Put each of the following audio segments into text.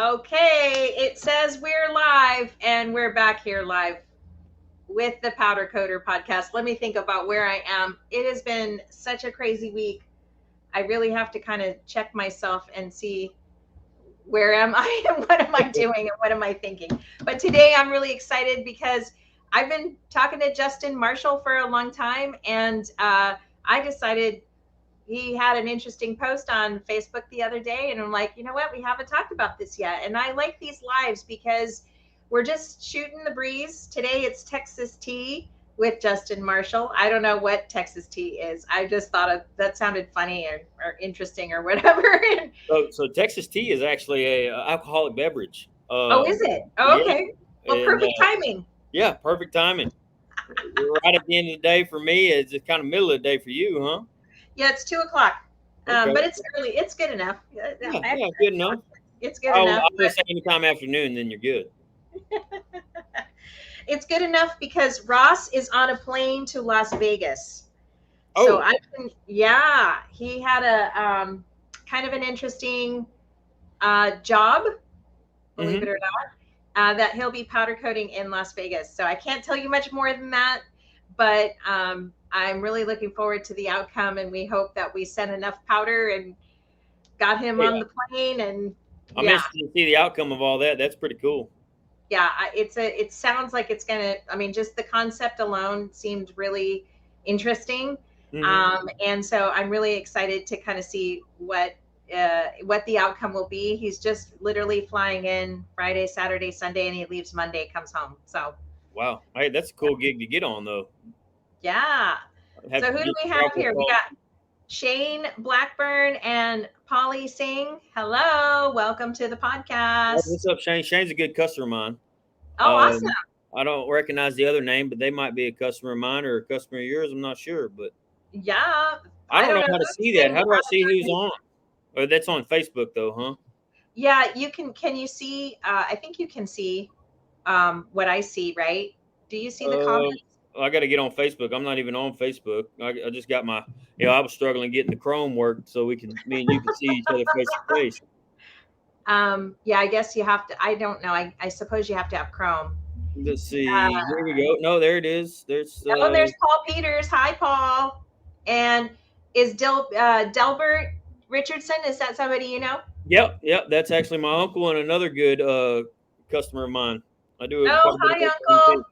Okay, it says we're live, and we're back here live with the Powder Coder podcast. Let me think about where I am. It has been such a crazy week. I really have to kind of check myself and see where am I and what am I doing and what am I thinking. But today I'm really excited because I've been talking to Justin Marshall for a long time, and I decided he had an interesting post on Facebook the other day, and I'm like, you know what? We haven't talked about this yet. And I like these lives because we're just shooting the breeze. Today it's Texas tea with Justin Marshall. I don't know what Texas tea is. I just thought that sounded funny or interesting or whatever. So Texas tea is actually a alcoholic beverage. Oh, is it? Oh, Yeah, okay. Well, and perfect timing. yeah, perfect timing. Right at the end of the day for me. It's just kind of middle of the day for you, huh? Yeah, it's 2 o'clock. Okay. But it's early. It's good enough. Yeah, good enough. It's good I enough. was say anytime afternoon, then you're good. It's good enough because Ross is on a plane to Las Vegas. So Oh, I can, yeah, he had a kind of an interesting job, believe hmm it or not, that he'll be powder coating in Las Vegas. So I can't tell you much more than that, but I'm really looking forward to the outcome, and we hope that we sent enough powder and got him on yeah. the plane. And I'm yeah, interested to see the outcome of all that. That's pretty cool. yeah, it sounds like it's gonna. I mean, just the concept alone seemed really interesting, hmm and so I'm really excited to kind of see what the outcome will be. He's just literally flying in Friday, Saturday, Sunday, and he leaves Monday, comes home. So Wow. Hey, that's a cool gig to get on, though. yeah. Have So to who do get we have travel here? We across. got Shane Blackburn and Polly Singh. Hello, welcome to the What's podcast. up, Shane? Shane's a good customer of mine. Oh, awesome. Um, I don't recognize the other name, but they might be a customer of mine or a customer of yours. I'm not sure, but Yeah, I I don't don't know know how to who's see that. been How do I see who's on. on? Oh, that's on Facebook though, huh? Yeah, you can you see, I think you can see, what I see, right? Do you see the Um, comments? I got to get on Facebook. I'm not even on Facebook. I just got my, I was struggling getting the Chrome worked so me and you could see each other face to face. Yeah, I guess you have to, I don't know. I suppose you have to have Chrome. Let's Uh, see. Here we go. No, there it is. There's, oh, there's Paul Peters. Hi, Paul. And is Delbert Richardson, is that somebody you know? yep. That's actually my uncle and another good customer of mine. I do quite Oh, a bit of hi, work for him too. Uncle.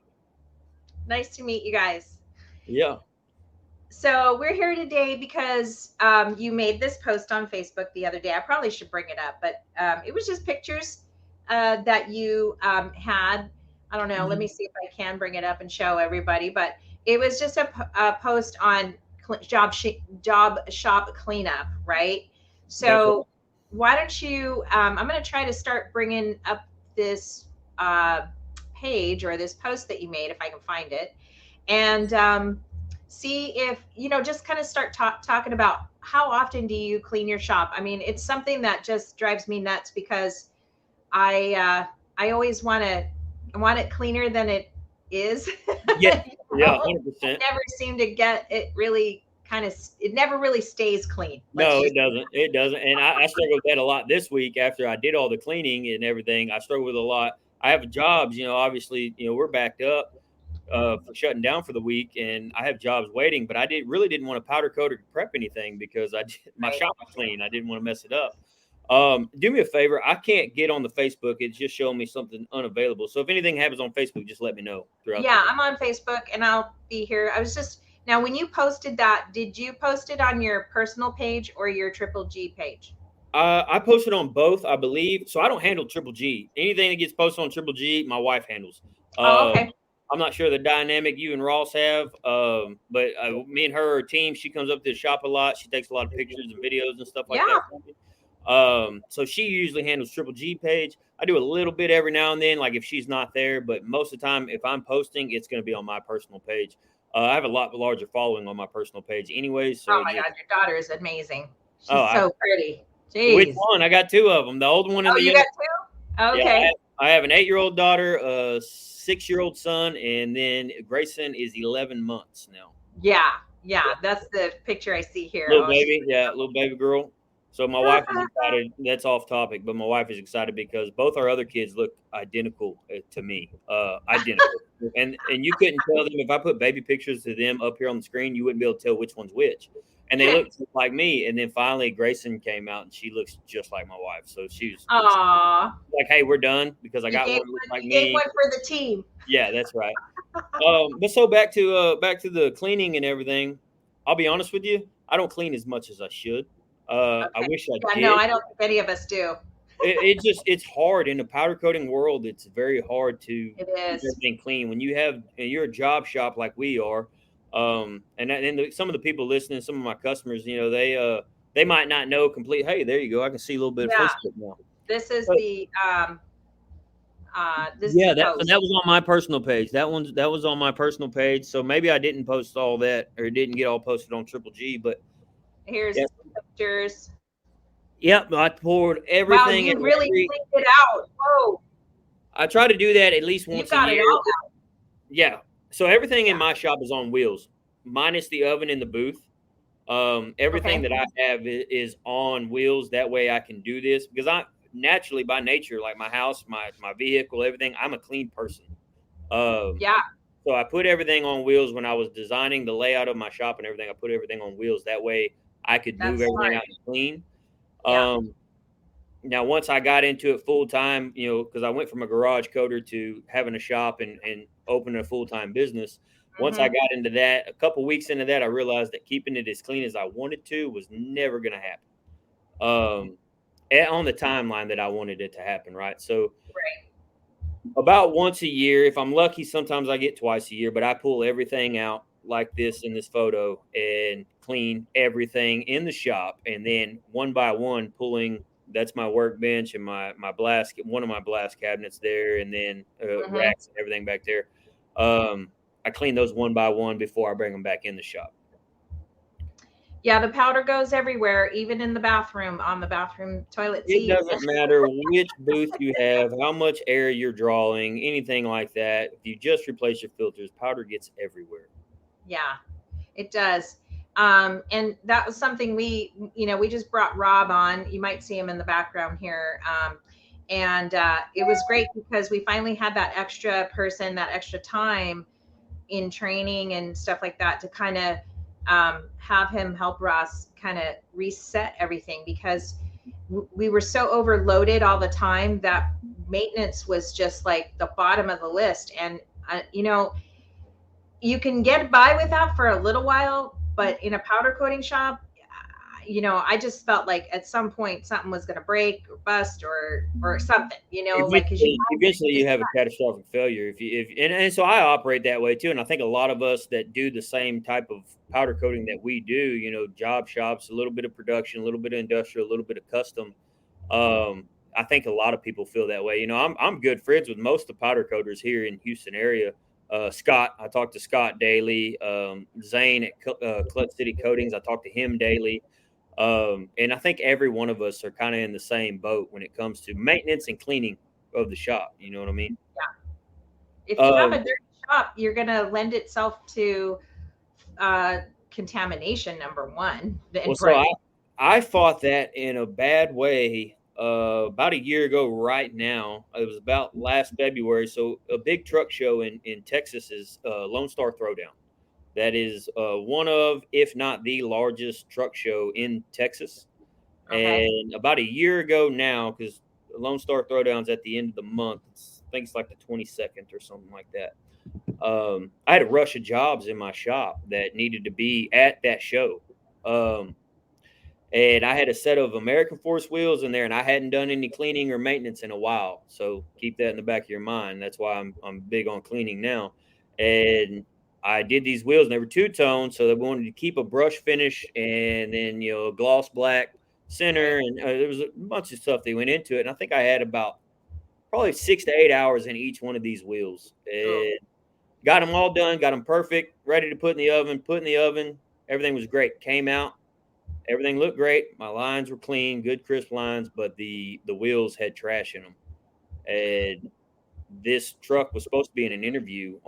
Nice to meet you guys. Yeah. So we're here today because you made this post on Facebook the other day. I probably should bring it up, but it was just pictures that you had. I don't know. Let me Mhm. see if I can bring it up and show everybody. But it was just a post on job shop cleanup, right? That's right. So why don't you? I'm going to try to start bringing up this uh, page or this post that you made if I can find it, and see if just kind of start talking about how often do you clean your shop. I mean, it's something that just drives me nuts because I always want it cleaner than it is. Yeah. Yeah. I 100%. never seem to get it really it never really stays clean. Let's No, just it doesn't. It doesn't. And I struggled with that a lot this week after I did all the cleaning and everything. I struggled with a lot. I have jobs, obviously, we're backed up for shutting down for the week, and I have jobs waiting. But I didn't want to powder coat or prep anything because my right. shop was clean. I didn't want to mess it up. Do me a favor. I can't get on the Facebook. It's just showing me something unavailable. So if anything happens on Facebook, just let me know throughout the Yeah, day. I'm on Facebook and I'll be here. I was just now when you posted that, did you post it on your personal page or your Triple G page? I posted on both, I believe. So I don't handle Triple G. Anything that gets posted on Triple G, my wife handles. Oh, okay. I'm not sure the dynamic you and Ross have, but me and her are a team. She comes up to the shop a lot. She takes a lot of pictures and videos and stuff like that Yeah. for me. So she usually handles Triple G page. I do a little bit every now and then, like if she's not there, but most of the time, if I'm posting, it's going to be on my personal page. I have a lot larger following on my personal page, anyways. So Oh it my just God, your daughter is amazing. oh, She's so pretty. which Jeez. one? I got two of them. The older one in Oh, the you middle. got two? Yeah, Okay. I have an 8-year-old daughter, a 6-year-old son, and then Grayson is 11 months now. Yeah. Yeah. Yeah, That's the picture I see here. little Oh, she's baby. Yeah, adorable. little baby girl. So my wife is excited. That's off topic, but my wife is excited because both our other kids look identical to me, identical. And you couldn't tell them if I put baby pictures of them up here on the screen, you wouldn't be able to tell which one's which. And they look just like me. And then finally, Grayson came out, and she looks just like my wife. So she was like, "Hey, we're done because I got one that looks like me." Gave one for the team. Yeah, that's right. But so back to the cleaning and everything. I'll be honest with you, I don't clean as much as I should. I wish I did. No, I don't think any of us do. It's hard in the powder coating world. It's very hard to keep everything clean when you're a job shop like we are. Some of the people listening, some of my customers, they might not know complete. Hey, there you go. I can see a little bit of Facebook now. This is that was on my personal page. That was on my personal page. So maybe I didn't post all that or didn't get all posted on Triple G, but here's pictures. Yep, I poured everything. Wow, you really cleaned it out. Whoa. I try to do that at least once a year. It all out. Yeah. So everything in my shop is on wheels, minus the oven in the booth. Everything that I have is on wheels. That way I can do this because I naturally by nature, like my house, my vehicle, everything, I'm a clean person. So I put everything on wheels when I was designing the layout of my shop and everything. I put everything on wheels. That way I could move everything out and clean. Now, once I got into it full time, because I went from a garage coder to having a shop and opening a full-time business. Once I got into that, a couple weeks into that, I realized that keeping it as clean as I wanted to was never going to happen on the timeline that I wanted it to happen. Right. So about once a year, if I'm lucky, sometimes I get twice a year, but I pull everything out like this in this photo and clean everything in the shop. And then one by one pulling, that's my workbench and my blast, one of my blast cabinets there. And then racks and everything back there. I clean those one by one before I bring them back in the shop. Yeah, the powder goes everywhere, even in the bathroom, on the bathroom toilet seat. It doesn't matter which booth you have, how much air you're drawing, anything like that. If you just replace your filters, powder gets everywhere. Yeah, it does. And that was something we just brought Rob on. You might see him in the background here. And it was great because we finally had that extra person, that extra time in training and stuff like that to kind of have him help Ross kind of reset everything because we were so overloaded all the time that maintenance was just like the bottom of the list. And, you can get by with that for a little while, but in a powder coating shop, I just felt like at some point something was going to break or bust or something, eventually you have a catastrophic failure. And so I operate that way too. And I think a lot of us that do the same type of powder coating that we do, job shops, a little bit of production, a little bit of industrial, a little bit of custom. I think a lot of people feel that way. I'm good friends with most of the powder coaters here in Houston area. Scott, I talk to Scott daily. Zane at Clutch City Coatings, I talk to him daily. And I think every one of us are kind of in the same boat when it comes to maintenance and cleaning of the shop. You know what I mean? Yeah. If you have a dirty shop, you're going to lend itself to contamination, number one. So I fought that in a bad way about a year ago right now. It was about last February. So a big truck show in Texas is Lone Star Throwdown. That is one of, if not the largest truck show in Texas. And about a year ago now, because Lone Star Throwdown's at the end of the month, I think it's like the 22nd or something like that. I had a rush of jobs in my shop that needed to be at that show. And I had a set of American Force wheels in there, and I hadn't done any cleaning or maintenance in a while. So keep that in the back of your mind. That's why I'm big on cleaning now. And I did these wheels, and they were two-tone, so they wanted to keep a brush finish and then, a gloss black center. And there was a bunch of stuff that went into it. And I think I had about probably 6 to 8 hours in each one of these wheels. And got them all done, got them perfect, ready to put in the oven. Everything was great. Came out. Everything looked great. My lines were clean, good crisp lines, but the wheels had trash in them. And this truck was supposed to be in an interview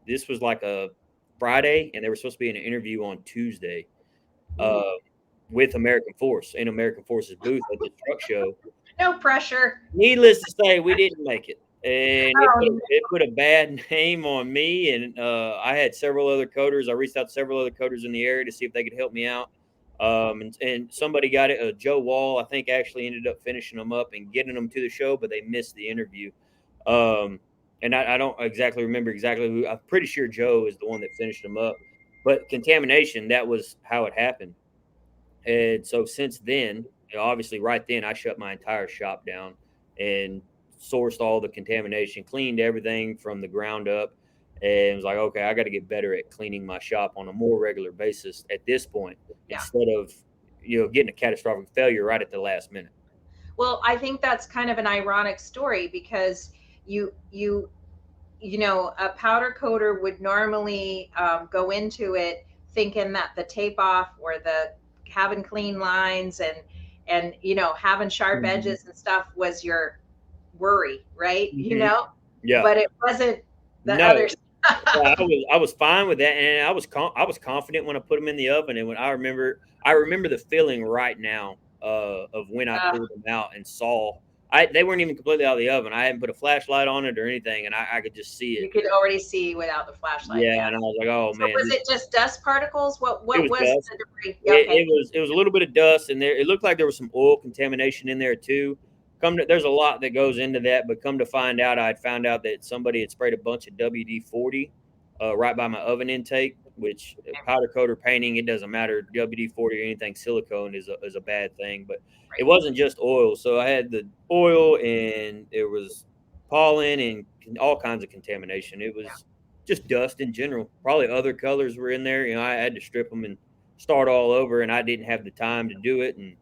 this was like a Friday, and they were supposed to be in an interview on Tuesday. with American Force in American Force's booth at the truck show. No pressure. Needless to say, we didn't make it, and Oh, it put a bad name on me. And I had several other coders. I reached out to several other coders in the area to see if they could help me out. And somebody got it. Joe Wall, I think, actually ended up finishing them up and getting them to the show, but they missed the interview. And I don't exactly remember exactly who. I'm pretty sure Joe is the one that finished them up. But contamination, that was how it happened. And so since then, obviously, right then, I shut my entire shop down and sourced all the contamination, cleaned everything from the ground up, and was like, okay, I got to get better at cleaning my shop on a more regular basis at this point, instead of getting a catastrophic failure right at the last minute. Well, I think that's kind of an ironic story because you know, a powder coater would normally go into it thinking that the tape off or the having clean lines and having sharp edges and stuff was your worry, right? Yeah. But it wasn't the other stuff. I was fine with that, and I was confident when I put them in the oven. And when I remember the feeling right now of when I pulled them out and saw. They weren't even completely out of the oven. I hadn't put a flashlight on it or anything, and I could just see it. You could already see without the flashlight. Yeah, and I was like, "Oh man!" Was it just dust particles? What was dust. the debris? Okay. It was a little bit of dust in there. It looked like there was some oil contamination in there too. There's a lot that goes into that, but come to find out, I'd found out that somebody had sprayed a bunch of WD-40 right by my oven intake. Which powder coater painting, it doesn't matter. WD-40 or anything silicone is a bad thing, but it wasn't just oil. So I had the oil and there was pollen and all kinds of contamination. It was just dust in general. Probably other colors were in there. I had to strip them and start all over, and I didn't have the time to do it, and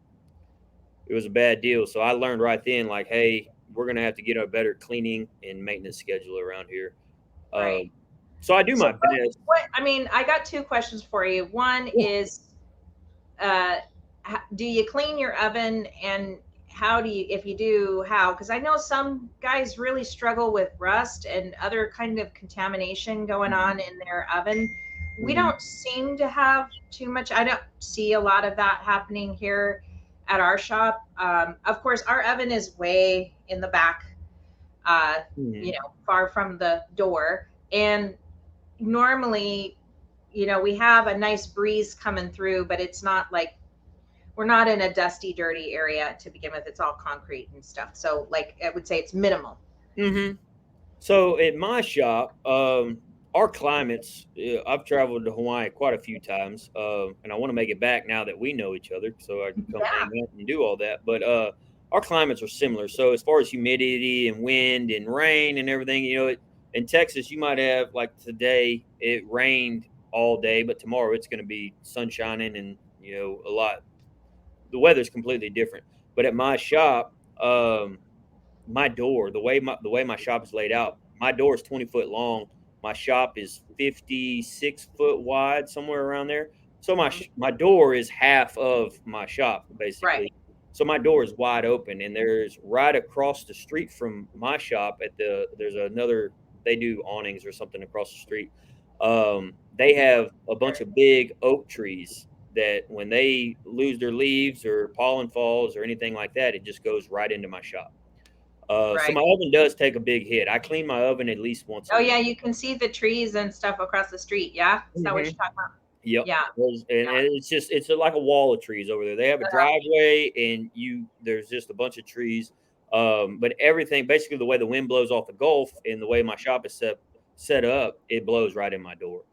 it was a bad deal. So I learned right then, like, hey, we're gonna have to get a better cleaning and maintenance schedule around here. Right. So I do my best. I got two questions for you. One is, do you clean your oven, and how do you, if you do, how? Because I know some guys really struggle with rust and other kind of contamination going on in their oven. We don't seem to have too much. I don't see a lot of that happening here at our shop. Of course, our oven is way in the back, far from the door. And normally, we have a nice breeze coming through, but it's not like we're not in a dusty, dirty area to begin with. It's all concrete and stuff. So, like, I would say it's minimal. So at my shop, our climates, I've traveled to Hawaii quite a few times, and I want to make it back now that we know each other, so I can come hang out and do all that. But our climates are similar. So as far as humidity and wind and rain and everything, in Texas, you might have, like today, it rained all day, but tomorrow it's going to be sun shining and, a lot. The weather's completely different. But at my shop, my door, the way my shop is laid out, my door is 20 foot long. My shop is 56 foot wide, somewhere around there. So my door is half of my shop, basically. Right. So my door is wide open, and there's right across the street from my shop there's another. They do awnings or something across the street. They have a bunch of big oak trees that when they lose their leaves or pollen falls or anything like that, it just goes right into my shop. So my oven does take a big hit. I clean my oven at least once a week. Yeah, you can see the trees and stuff across the street. Yeah, is that what you're talking about? Yep. Yeah. And it's like a wall of trees over there. They have a driveway, and there's just a bunch of trees. But everything, basically the way the wind blows off the Gulf and the way my shop is set up, it blows right in my door.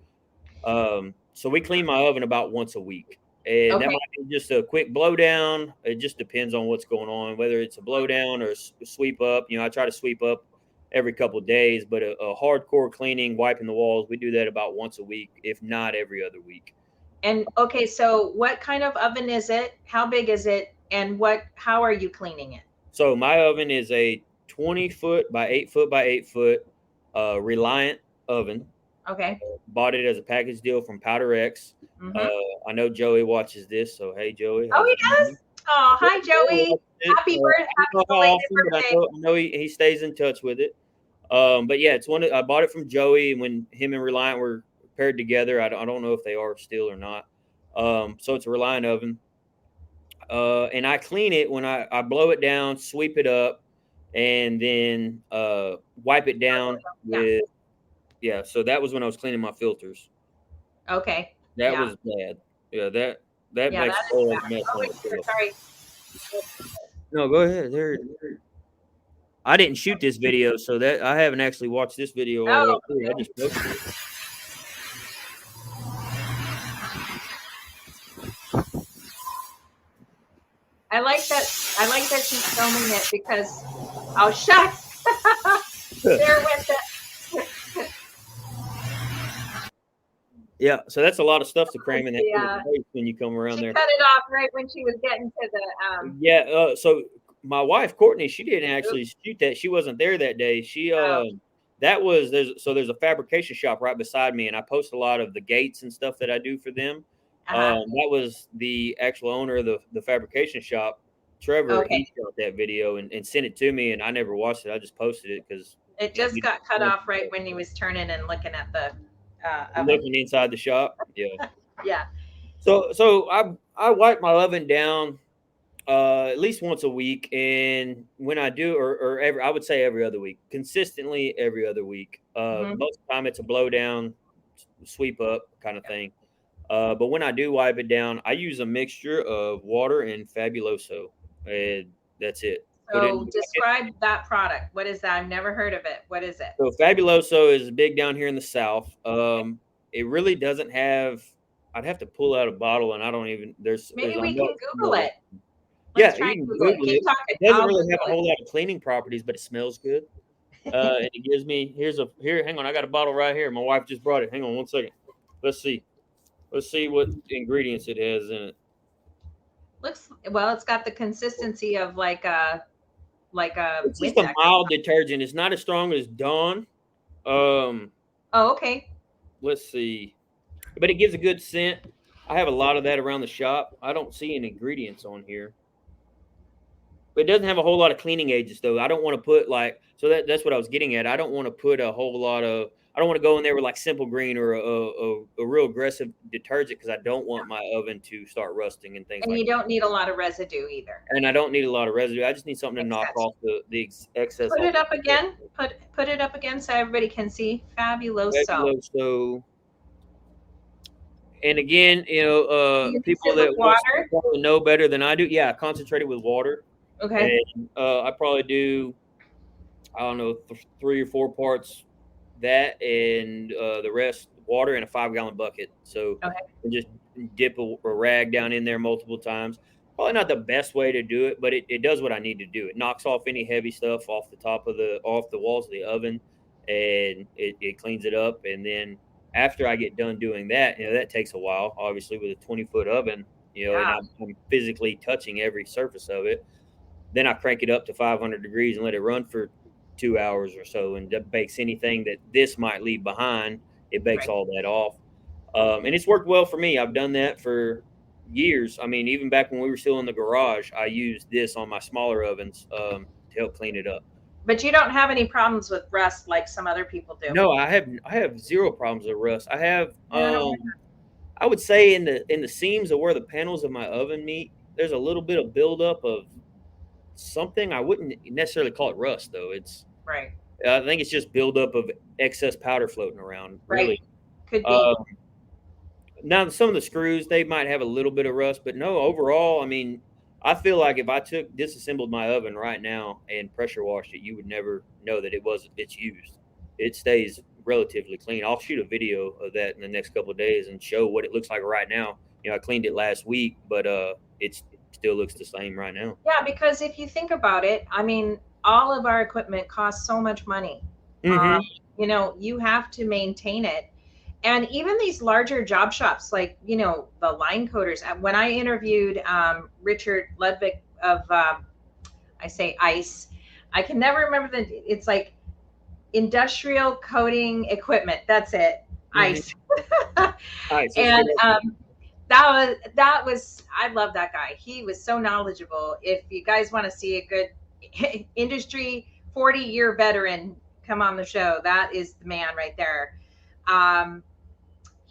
So we clean my oven about once a week. And that might be just a quick blow down. It just depends on what's going on, whether it's a blow down or a sweep up. I try to sweep up every couple of days, but a hardcore cleaning, wiping the walls, we do that about once a week, if not every other week. And so what kind of oven is it? How big is it? And how are you cleaning it? So my oven is a 20 foot by 8 foot by 8 foot Reliant oven. Okay. Bought it as a package deal from Powder X. I know Joey watches this, so hey, Joey. Oh, he does? Oh, hi, Joey. Happy birthday. I know he stays in touch with it. But yeah, I bought it from Joey when him and Reliant were paired together. I don't know if they are still or not. So it's a Reliant oven. And I clean it when I blow it down, sweep it up, and then wipe it down with so that was when I was cleaning my filters. Okay. That was bad. Yeah, that Yeah, makes that a is whole bad. mess Oh, on wait, itself. sorry. No, go ahead. I didn't shoot this video, so that I haven't actually watched this video all the way through. I just posted it. I like that she's filming it because shucks. There went the Yeah, so that's a lot of stuff to cram in that place when you come around there. She cut it off right when she was getting to the so my wife Courtney, she didn't actually shoot that. She wasn't there that day. She there's a fabrication shop right beside me, and I post a lot of the gates and stuff that I do for them. That was the actual owner of the fabrication shop, Trevor. He shot that video and sent it to me, and I never watched it. I just posted it because it just got cut off right when he was turning and looking at the looking inside the shop. Yeah. So I wipe my oven down at least once a week, and when I do, or I would say every other week, consistently every other week. Most of the time it's a blow down, sweep up kind of thing. But when I do wipe it down, I use a mixture of water and Fabuloso, and that's it. So describe that product. What is that? I've never heard of it. What is it? So Fabuloso is big down here in the South. It really doesn't have. I'd have to pull out a bottle, and I don't even. Maybe we can Google it. Yeah, you can Google it. It doesn't really have a whole lot of cleaning properties, but it smells good. And it gives me here. Hang on, I got a bottle right here. My wife just brought it. Hang on one second. Let's see what ingredients it has in it. It's got the consistency of like a. It's just a mild detergent. It's not as strong as Dawn. Okay. Let's see, but it gives a good scent. I have a lot of that around the shop. I don't see any ingredients on here. But it doesn't have a whole lot of cleaning agents, though. I don't want to put that's what I was getting at. I don't want to put a whole lot of. I don't want to go in there with like Simple Green or a real aggressive detergent because I don't want my oven to start rusting and things. And you don't need a lot of residue either. And I don't need a lot of residue. I just need something to knock off the excess. Put it up again. Put it up again so everybody can see. Fabuloso. And again, people that probably know better than I do. Yeah, concentrate it with water. Okay. And I probably do, I don't know, 3 or 4 parts that, and the rest water in a 5-gallon bucket. So and just dip a rag down in there multiple times. Probably not the best way to do it, but it does what I need to do. It knocks off any heavy stuff off the walls of the oven, and it cleans it up. And then after I get done doing that, that takes a while, obviously, with a 20-foot oven, and I'm physically touching every surface of it. Then I crank it up to 500 degrees and let it run for 2 hours or so, and that bakes anything that this might leave behind. It bakes all that off. And it's worked well for me. I've done that for years. I mean, even back when we were still in the garage, I used this on my smaller ovens to help clean it up. But you don't have any problems with rust like some other people do. No, I have zero problems with rust. I have I would say in the seams of where the panels of my oven meet, there's a little bit of buildup of something. I wouldn't necessarily call it rust, though. It's right. I think it's just buildup of excess powder floating around. Right. Really. Could be. Now, some of the screws, they might have a little bit of rust, but no, overall, I mean, I feel like if I disassembled my oven right now and pressure washed it, you would never know that it's used. It stays relatively clean. I'll shoot a video of that in the next couple of days and show what it looks like right now. I cleaned it last week, but it still looks the same right now. Yeah, because if you think about it, I mean, all of our equipment costs so much money. You have to maintain it. And even these larger job shops, like, the line coaters, when I interviewed Richard Ludwig of, I say ICE, I can never remember it's like industrial coating equipment. That's it. ICE. ICE. And that was, I love that guy. He was so knowledgeable. If you guys want to see a good industry 40-year veteran come on the show, that is the man right there.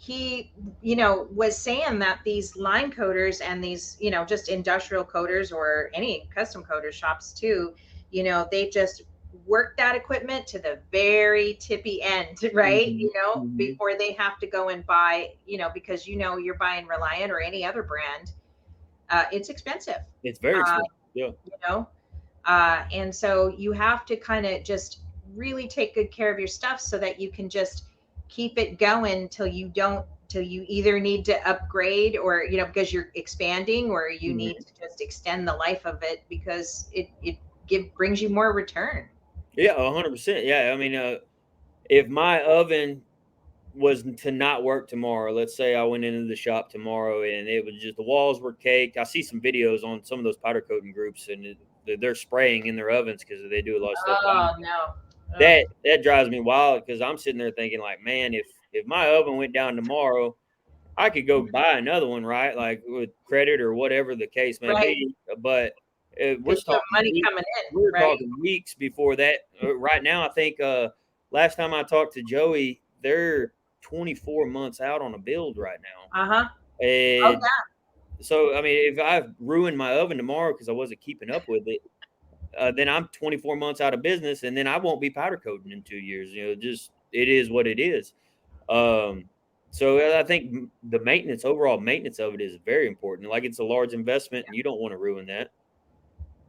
he, was saying that these line coaters and these, just industrial coaters or any custom coater shops too, they just work that equipment to the very tippy end, right? Mm-hmm. Mm-hmm. Before they have to go and buy, because you're buying Reliant or any other brand, it's expensive. It's very Uh, expensive. Yeah. you know, and so you have to kind of just really take good care of your stuff so that you can just keep it going till you either need to upgrade or, because you're expanding, or you need Mm-hmm. to just extend the life of it because it brings you more return. Yeah, 100%. Yeah, I mean, if my oven was to not work tomorrow, let's say I went into the shop tomorrow and it was just the walls were caked. I see some videos on some of those powder coating groups, and they're spraying in their ovens because they do a lot of stuff. Oh no. Ugh. That drives me wild because I'm sitting there thinking like, man, if my oven went down tomorrow, I could go buy another one, right? Like with credit or whatever the case may Right, be. But we're because you have talking money weeks, coming in, we're right? talking weeks before that. Right now, I think last time I talked to Joey, they're 24 months out on a build right now, Uh-huh. Oh and so I mean, if I ruined my oven tomorrow because I wasn't keeping up with it, then I'm 24 months out of business, and then I won't be powder coating in 2 years. Just it is what it is. Um, so I think the overall maintenance of it is very important. Like it's a large investment, and you don't want to ruin that.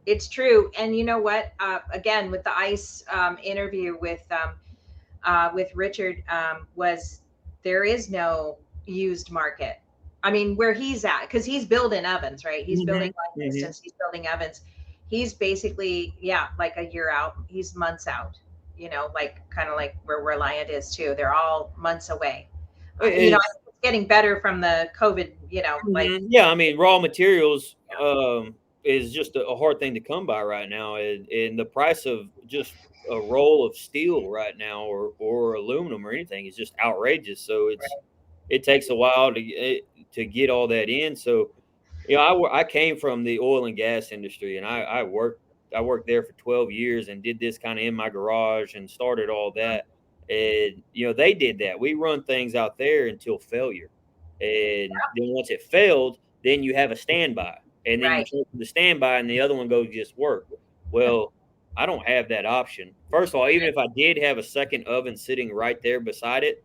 it's true. And you know what? Again, with the ICE interview with Richard, was there is no used market. I mean, where he's at, because he's building ovens, right? He's building Hmm. long Hmm. distance, he's building ovens. He's basically, yeah, like a year out. He's months out, like kind of like where Reliant is too. They're all months away. It's It's getting better from the COVID, like, Yeah, I mean, raw materials is just a hard thing to come by right now, and the price of just a roll of steel right now, or aluminum or anything, is just outrageous. So it takes a while to get all that in. So I came from the oil and gas industry, and I worked there for 12 years and did this kind of in my garage and started all that. And they did that. We run things out there until failure, and then once it failed, then you have a standby, and then you right, change the standby, and the other one goes just work. Well, I don't have that option. First of all, even if I did have a second oven sitting right there beside it,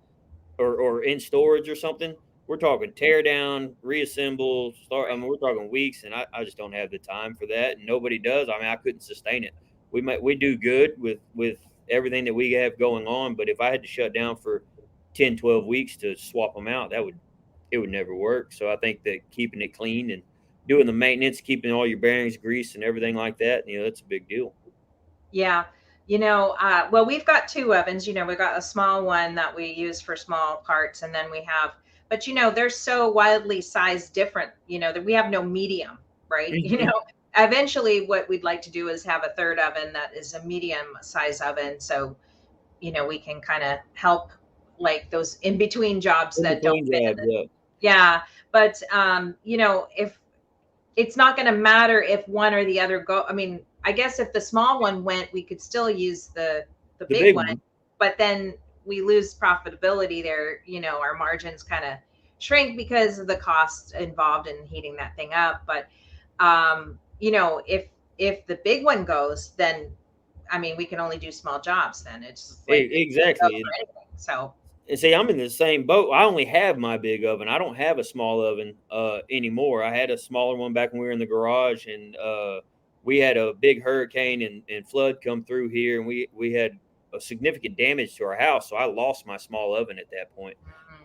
or in storage or something, we're talking tear down, reassemble, start. I mean, we're talking weeks, and I just don't have the time for that, and nobody does. I mean, I couldn't sustain it. We do good with everything that we have going on, but if I had to shut down for 10, 12 weeks to swap them out, it would never work. So I think that keeping it clean and doing the maintenance, keeping all your bearings greased and everything like that, that's a big deal. yeah. Well, we've got two ovens. We've got a small one that we use for small parts, and then we have, but they're so wildly sized different, that we have no medium, right? Mhm. Eventually what we'd like to do is have a third oven that is a medium size oven. So, we can kind of help like those in between jobs In that don't between fit in jobs, the, yeah. yeah. But, if it's not going to matter if one or the other go. I mean, I guess if the small one went, we could still use the The big big one, one. but then we lose profitability there. Our margins kind of shrink because of the cost involved in heating that thing up. But if the big one goes, then I mean, we can only do small jobs. Then it's like it doesn't go Exactly. for anything. So And see, I'm in the same boat. I only have my big oven. I don't have a small oven anymore. I had a smaller one back when we were in the garage, and we had a big hurricane and flood come through here, and we had a significant damage to our house. So I lost my small oven at that point.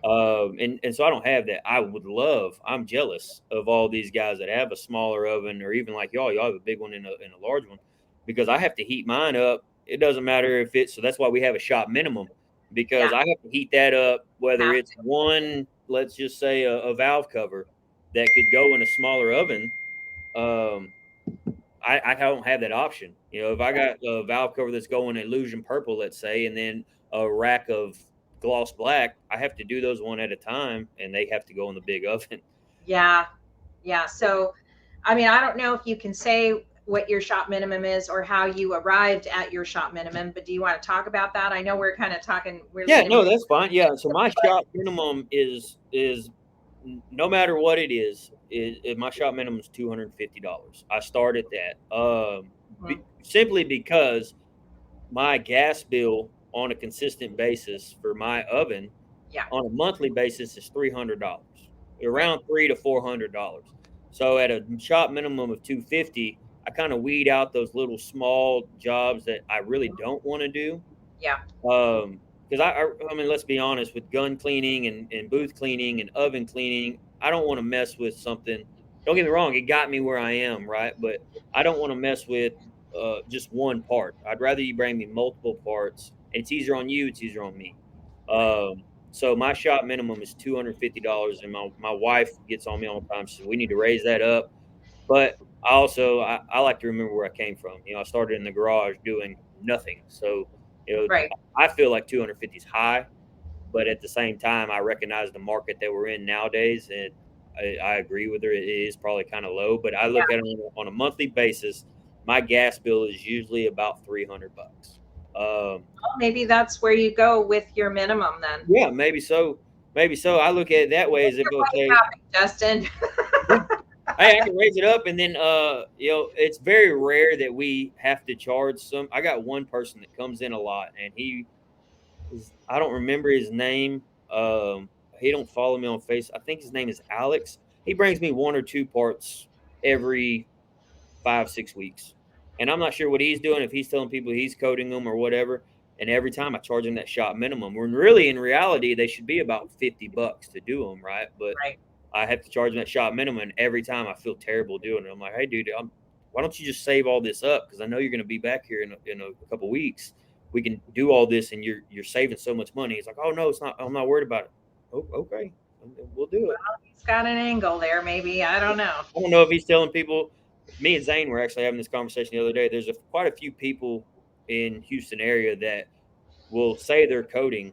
And so I don't have that. I would love. I'm jealous of all these guys that have a smaller oven, or even like y'all. Y'all have a big one and a large one, because I have to heat mine up. It doesn't matter if it's, so that's why we have a shop minimum, because yeah, I have to heat that up, whether have it's one, let's just say a valve cover that could go in a smaller oven. Um, I don't have that option. If I got a valve cover that's going illusion purple, let's say, and then a rack of gloss black, I have to do those one at a time, and they have to go in the big oven. yeah, yeah. So I mean, I don't know if you can say. what your shop minimum is or how you arrived at your shop minimum, but do you want to talk about that? I know we're kind of talking, we're Yeah, leaning, no, that's fine. Yeah, so my shop minimum is no matter what it is my shop minimum is $250. I start at that. Simply because my gas bill on a consistent basis for my oven yeah, on a monthly basis is $300, right, around $300 to $400. So at a shop minimum of 250, I kind of weed out those little small jobs that I really don't want to do. yeah, Because I mean, let's be honest, with gun cleaning and booth cleaning and oven cleaning, I don't want to mess with something. Don't get me wrong, it got me where I am, right? But I don't want to mess with just one part. I'd rather you bring me multiple parts. It's easier on you. It's easier on me. right. So my shop minimum is $250, and my wife gets on me all the time. She says we need to raise that up. But I like to remember where I came from. I started in the garage doing nothing. So, you know, Right. I feel like 250 is high, but at the same time, I recognize the market that we're in nowadays, and I agree with her. It is probably kind of low, but I Yeah. look at it on a monthly basis. My gas bill is usually about $300. Well, maybe that's where you go with your minimum then. Yeah, maybe so. Maybe so. I look at it that way as Make if your wife okay, happy, Justin. yeah, hey, I can raise it up, and then it's very rare that we have to charge some. I got one person that comes in a lot, and I don't remember his name. He don't follow me on Face. I think his name is Alex. He brings me one or two parts every 5 6 weeks, and I'm not sure what he's doing. If he's telling people he's coding them or whatever. And every time I charge him that shop minimum, when really in reality they should be about $50 to do them, right? But Right. I have to charge them that shop minimum, and every time I feel terrible doing it. I'm like, hey, dude, why don't you just save all this up? Because I know you're going to be back here in a couple weeks. We can do all this, and you're saving so much money. He's like, oh no, it's not. I'm not worried about it. Oh, okay, we'll do it. He's got an angle there, maybe. I don't know. I don't know if he's telling people. Me and Zane were actually having this conversation the other day. There's quite a few people in Houston area that will say they're coding,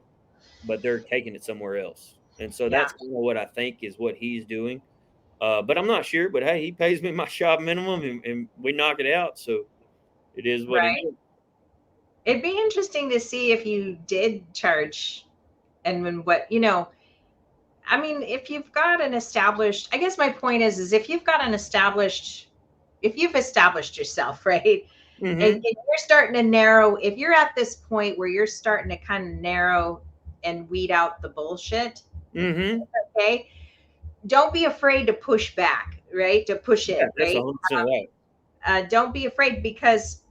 but they're taking it somewhere else. And so Yeah. that's kind of what I think is what he's doing. But I'm not sure. But hey, he pays me my shop minimum, and we knock it out. So it is what it Right. is. It'd be interesting to see if you did charge and when what, I mean, if you've got an established, I guess my point is if you've got an established, if you've established yourself, right? And Mm-hmm. you're starting to narrow, if you're at this point where you're starting to kind of narrow and weed out the bullshit, Mm-hmm. okay, don't be afraid to push back, right? To push Yeah, in, that's right? 100% right. Don't be afraid because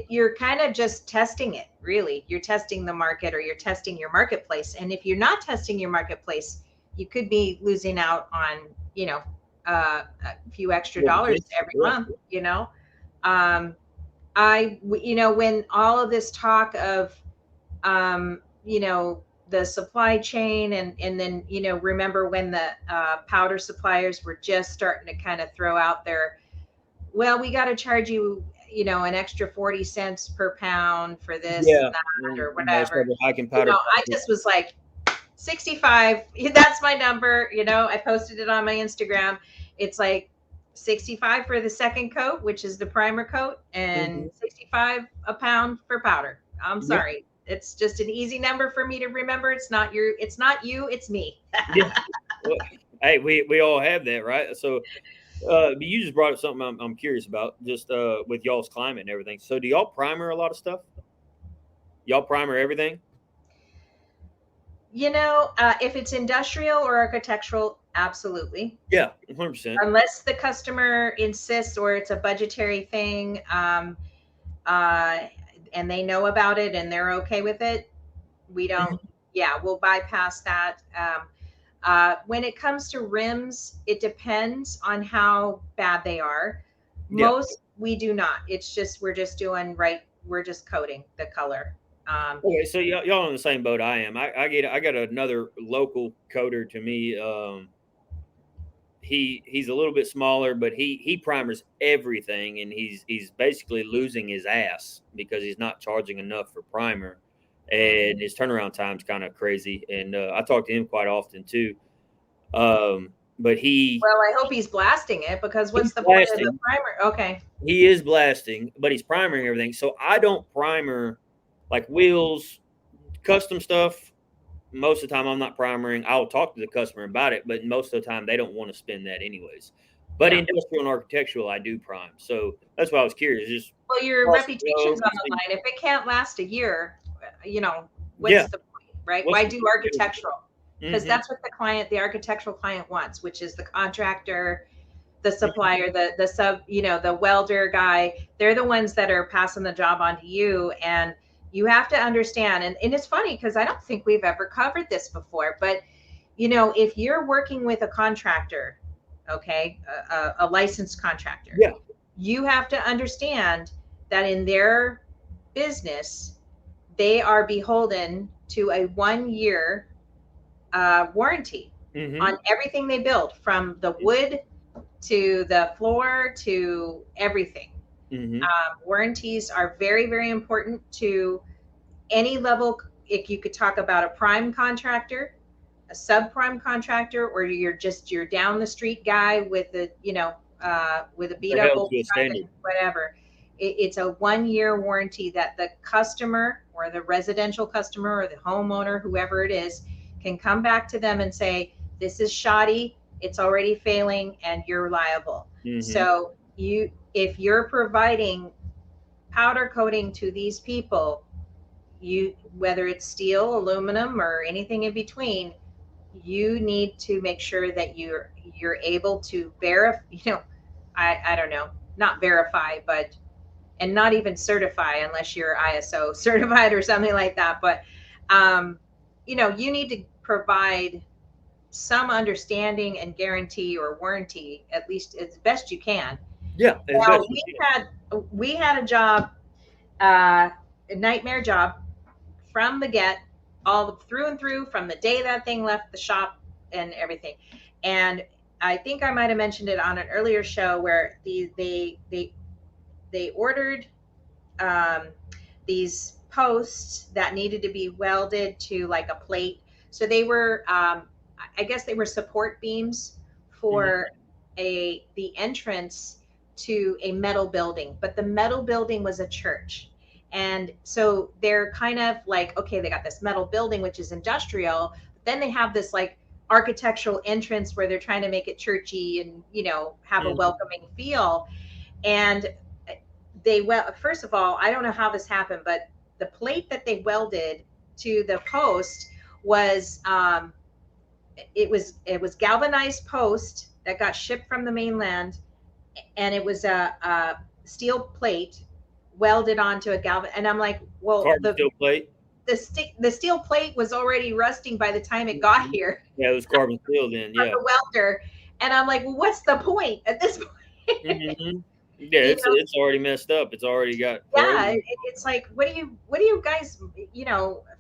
you're kind of just testing it, really. You're testing the market or you're testing your marketplace. And if you're not testing your marketplace, you could be losing out on, a few extra Yeah, dollars every yeah. month, um, when all of this talk of, um, the supply chain and then, remember when the powder suppliers were just starting to kind of throw out their, well, we got to charge you, an extra 40 cents per pound for this and Yeah. that or I whatever. started hiking powder. I just was like, 65, that's my number. I posted it on my Instagram. It's like 65 for the second coat, which is the primer coat, Mm-hmm. and 65 a pound for powder. I'm Yeah. sorry. It's just an easy number for me to remember. It's not you, it's me. Yeah. Well, hey, we all have that, right? So, but you just brought up something I'm curious about, just with y'all's climate and everything. So, do y'all primer a lot of stuff? Y'all primer everything? If it's industrial or architectural, absolutely. Yeah, 100%. Unless the customer insists or it's a budgetary thing, uh, and they know about it and they're okay with it, we don't, Mhm. yeah, we'll bypass that. When it comes to rims, it depends on how bad they are. Yeah. Most we do not. It's just, we're just doing right. We're just coating the color. Okay, so y'all on the same boat I am. I got another local coder to me. He's a little bit smaller, but he primers everything, and he's basically losing his ass because he's not charging enough for primer, and his turnaround time's kind of crazy. And I talk to him quite often too. but he Well, I hope he's blasting it, because what's he's the point of the blasting. primer? Okay. He is blasting, but he's primering everything. So I don't primer like wheels, custom stuff. Most of the time, I'm not primering. I'll talk to the customer about it, but most of the time, they don't want to spend that anyways. But Yeah. industrial and architectural, I do prime. So that's why I was curious. Just Well, your reputation's on the line. If it can't last a year, what's the point, right? Why do architectural? Because that's what the architectural client wants, which is the contractor, the supplier, the sub, the welder guy. They're the ones that are passing the job on to you. And you have to understand, and it's funny because I don't think we've ever covered this before, but if you're working with a contractor, okay, a licensed contractor, you have to understand that in their business, they are beholden to a 1-year warranty on everything they build, from the wood to the floor to everything. Warranties are very, very important to any level. If you could talk about a prime contractor, a subprime contractor, or you're down the street guy with a with a beat up old whatever, it's a 1-year warranty that the customer, or the residential customer, or the homeowner, whoever it is, can come back to them and say, this is shoddy, it's already failing, and you're liable. So if you're providing powder coating to these people, whether it's steel, aluminum, or anything in between, you need to make sure that you're able to verify, I don't know, not verify, but, and not even certify unless you're ISO certified or something like that. But, you need to provide some understanding and guarantee or warranty, at least as best you can. Yeah. Now, we had a job, a nightmare job from the get, all through and through, from the day that thing left the shop and everything. And I think I might have mentioned it on an earlier show, where they ordered these posts that needed to be welded to like a plate. So they were, I guess they were support beams for the entrance to a metal building, but the metal building was a church. And so they're kind of like, okay, they got this metal building, which is industrial, but then they have this like architectural entrance where they're trying to make it churchy and, have a welcoming feel. And first of all, I don't know how this happened, but the plate that they welded to the post was, it was galvanized post that got shipped from the mainland, and it was a steel plate welded onto a galvan. And I'm like, well, steel plate. The steel plate was already rusting by the time it got here. Yeah, it was carbon steel then. Yeah. The welder. And I'm like, well, what's the point at this point? Yeah, it's already messed up. It's already got. Yeah, it's like, what do you guys,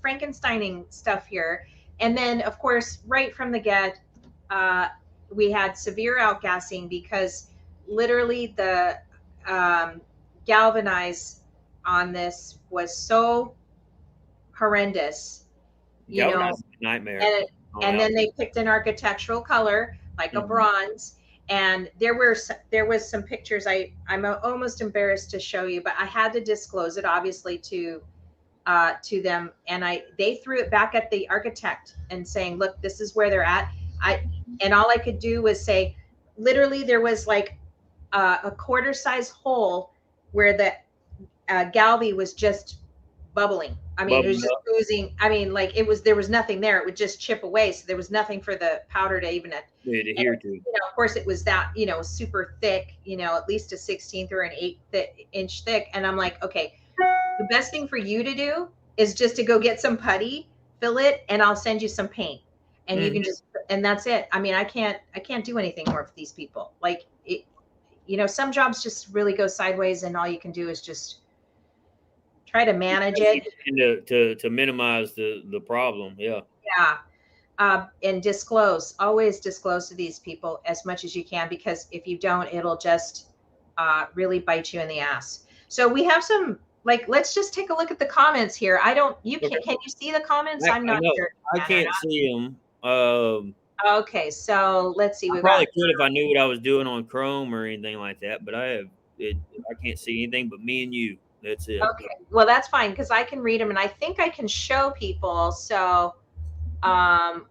Frankensteining stuff here? And then, of course, right from the get, we had severe outgassing, because literally the galvanize on this was so horrendous. Nightmare. And then they picked an architectural color, like a bronze. And there was some pictures I'm almost embarrassed to show you, but I had to disclose it, obviously, to them. And they threw it back at the architect and saying, look, this is where they're at. And all I could do was say, literally, there was like a quarter size hole where the galvi was just bubbling. I mean, it was just oozing. I mean, like there was nothing there. It would just chip away. So there was nothing for the powder to even adhere to. Of course, it was that, super thick, at least a 1/16 or an 1/8 thick. And I'm like, okay, the best thing for you to do is just to go get some putty, fill it, and I'll send you some paint. And you can and that's it. I mean, I can't do anything more for these people. Like, some jobs just really go sideways, and all you can do is just try to manage it to minimize the problem. Yeah. And always disclose to these people as much as you can, because if you don't, it'll just really bite you in the ass. So we have some, let's just take a look at the comments here. Can you see the comments? I'm not sure. I can't see them. Okay, so let's see. I We've probably got could if I knew what I was doing on Chrome or anything like that, but I can't see anything but me and you. That's it. okay. Well, that's fine because I can read them, and I think I can show people. So, um,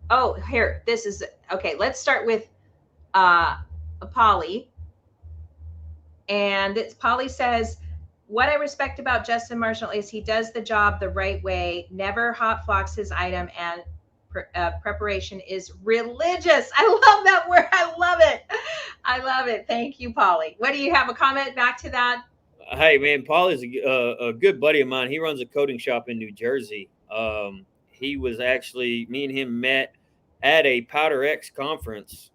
oh, here, this is okay. Let's start with Polly, and Polly says, "What I respect about Justin Marshall is he does the job the right way, never hot flocks his item, and preparation is religious." I love that word. I love it. I love it. Thank you, Polly. What do you have a comment back to that? Hey man, Paul is a good buddy of mine. He runs a coating shop in New Jersey. He was actually me and him met at a Powder X conference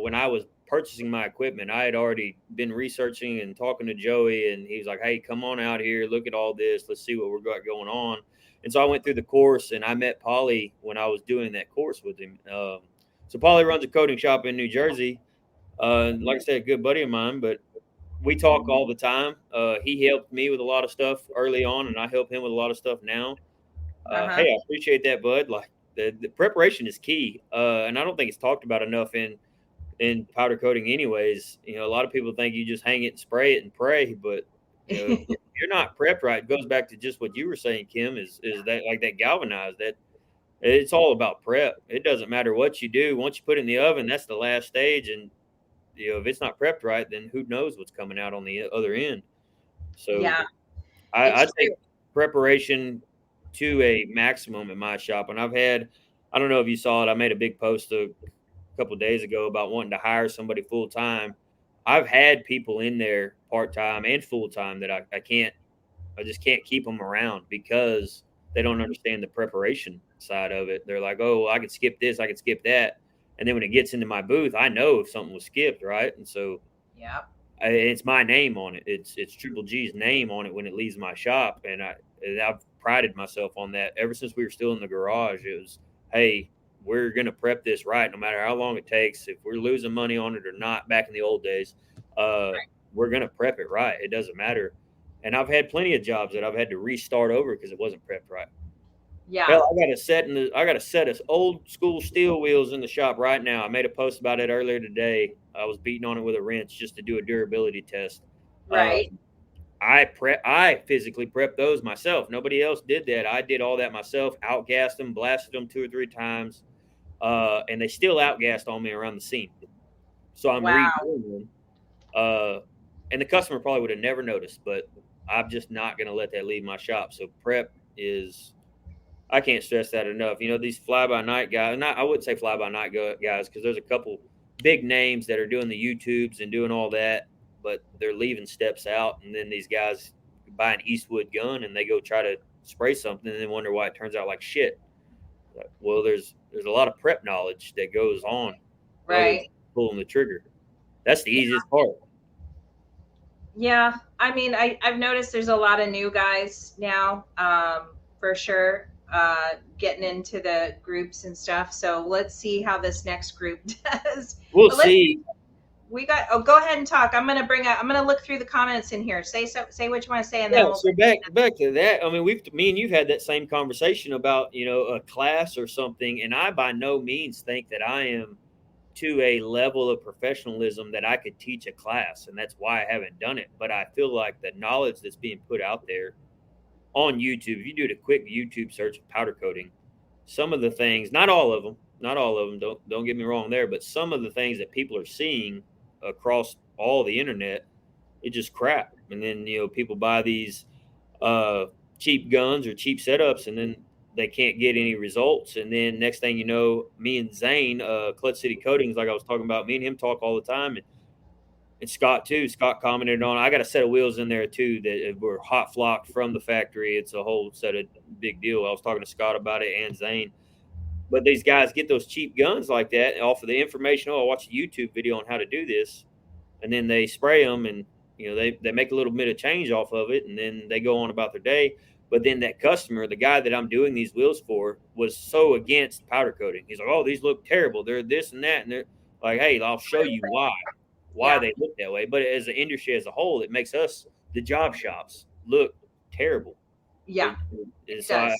when I was purchasing my equipment. I had already been researching and talking to Joey, and he was like, "Hey, come on out here, look at all this. Let's see what we've got going on." And so I went through the course, and I met Paulie when I was doing that course with him. So Paulie runs a coating shop in New Jersey. Like I said, a good buddy of mine, but we talk all the time. He helped me with a lot of stuff early on, and I help him with a lot of stuff now. Hey, I appreciate that, bud. Like the preparation is key, and I don't think it's talked about enough in powder coating. Anyways, you know, a lot of people think you just hang it and spray it and pray, but you know, if you're not prepped right. It goes back to just what you were saying, Kim. Is that like that galvanized? That it's all about prep. It doesn't matter what you do. Once you put it in the oven, that's the last stage, and you know, if it's not prepped right, then who knows what's coming out on the other end. So Yeah, I it's take true. preparation to a maximum in my shop. And I don't know if you saw it. I made a big post a couple of days ago about wanting to hire somebody full time. I've had people in there part time and full time that I just can't keep them around because they don't understand the preparation side of it. They're like, oh, I could skip this, I could skip that. And then when it gets into my booth, I know if something was skipped, right? And so Yeah. it's my name on it. It's Triple G's name on it when it leaves my shop, and I've prided myself on that ever since we were still in the garage. It was, hey, we're gonna prep this right, no matter how long it takes. If we're losing money on it or not, back in the old days, we're gonna prep it right. It doesn't matter. And I've had plenty of jobs that I've had to restart over because it wasn't prepped right. Yeah. Hell, I got a set of old school steel wheels in the shop right now. I made a post about it earlier today. I was beating on it with a wrench just to do a durability test. Right. I physically prepped those myself. Nobody else did that. I did all that myself. Outgassed them, blasted them 2 or 3 times, and they still outgassed on me around the seam. So I'm Wow. redoing them. And the customer probably would have never noticed, but I'm just not going to let that leave my shop. So prep is. I can't stress that enough. You know, these fly by night guys, I wouldn't say fly by night guys because there's a couple big names that are doing the YouTubes and doing all that, but they're leaving steps out. And then these guys buy an Eastwood gun and they go try to spray something and then wonder why it turns out like shit. Well, there's a lot of prep knowledge that goes on. Right. Pulling the trigger. That's the easiest part. Yeah. I mean, I've noticed there's a lot of new guys now, for sure, getting into the groups and stuff. So let's see how this next group does. We'll see. We got. Oh, go ahead and talk. I'm gonna look through the comments in here. Say what you want to say, and then So back to that. I mean, me and you've had that same conversation about a class or something, and I by no means think that I am to a level of professionalism that I could teach a class, and that's why I haven't done it. But I feel like the knowledge that's being put out there on YouTube, if you do a quick YouTube search of powder coating, some of the things, not all of them, don't get me wrong there, but some of the things that people are seeing across all the internet, it's just crap. And then people buy these cheap guns or cheap setups, and then they can't get any results. And then next thing you know, me and Zane, Clutch City Coatings, like I was talking about, me and him talk all the time, and Scott too. Scott commented on, I got a set of wheels in there too that were hot flocked from the factory. It's a whole set of big deal. I was talking to Scott about it and Zane. But these guys get those cheap guns like that and offer the information. Oh, I watched a YouTube video on how to do this. And then they spray them and, they make a little bit of change off of it. And then they go on about their day. But then that customer, the guy that I'm doing these wheels for, was so against powder coating. He's like, oh, these look terrible. They're this and that. And they're like, hey, I'll show you why they look that way. But as an industry as a whole, it makes us, the job shops, look terrible. Yeah, And so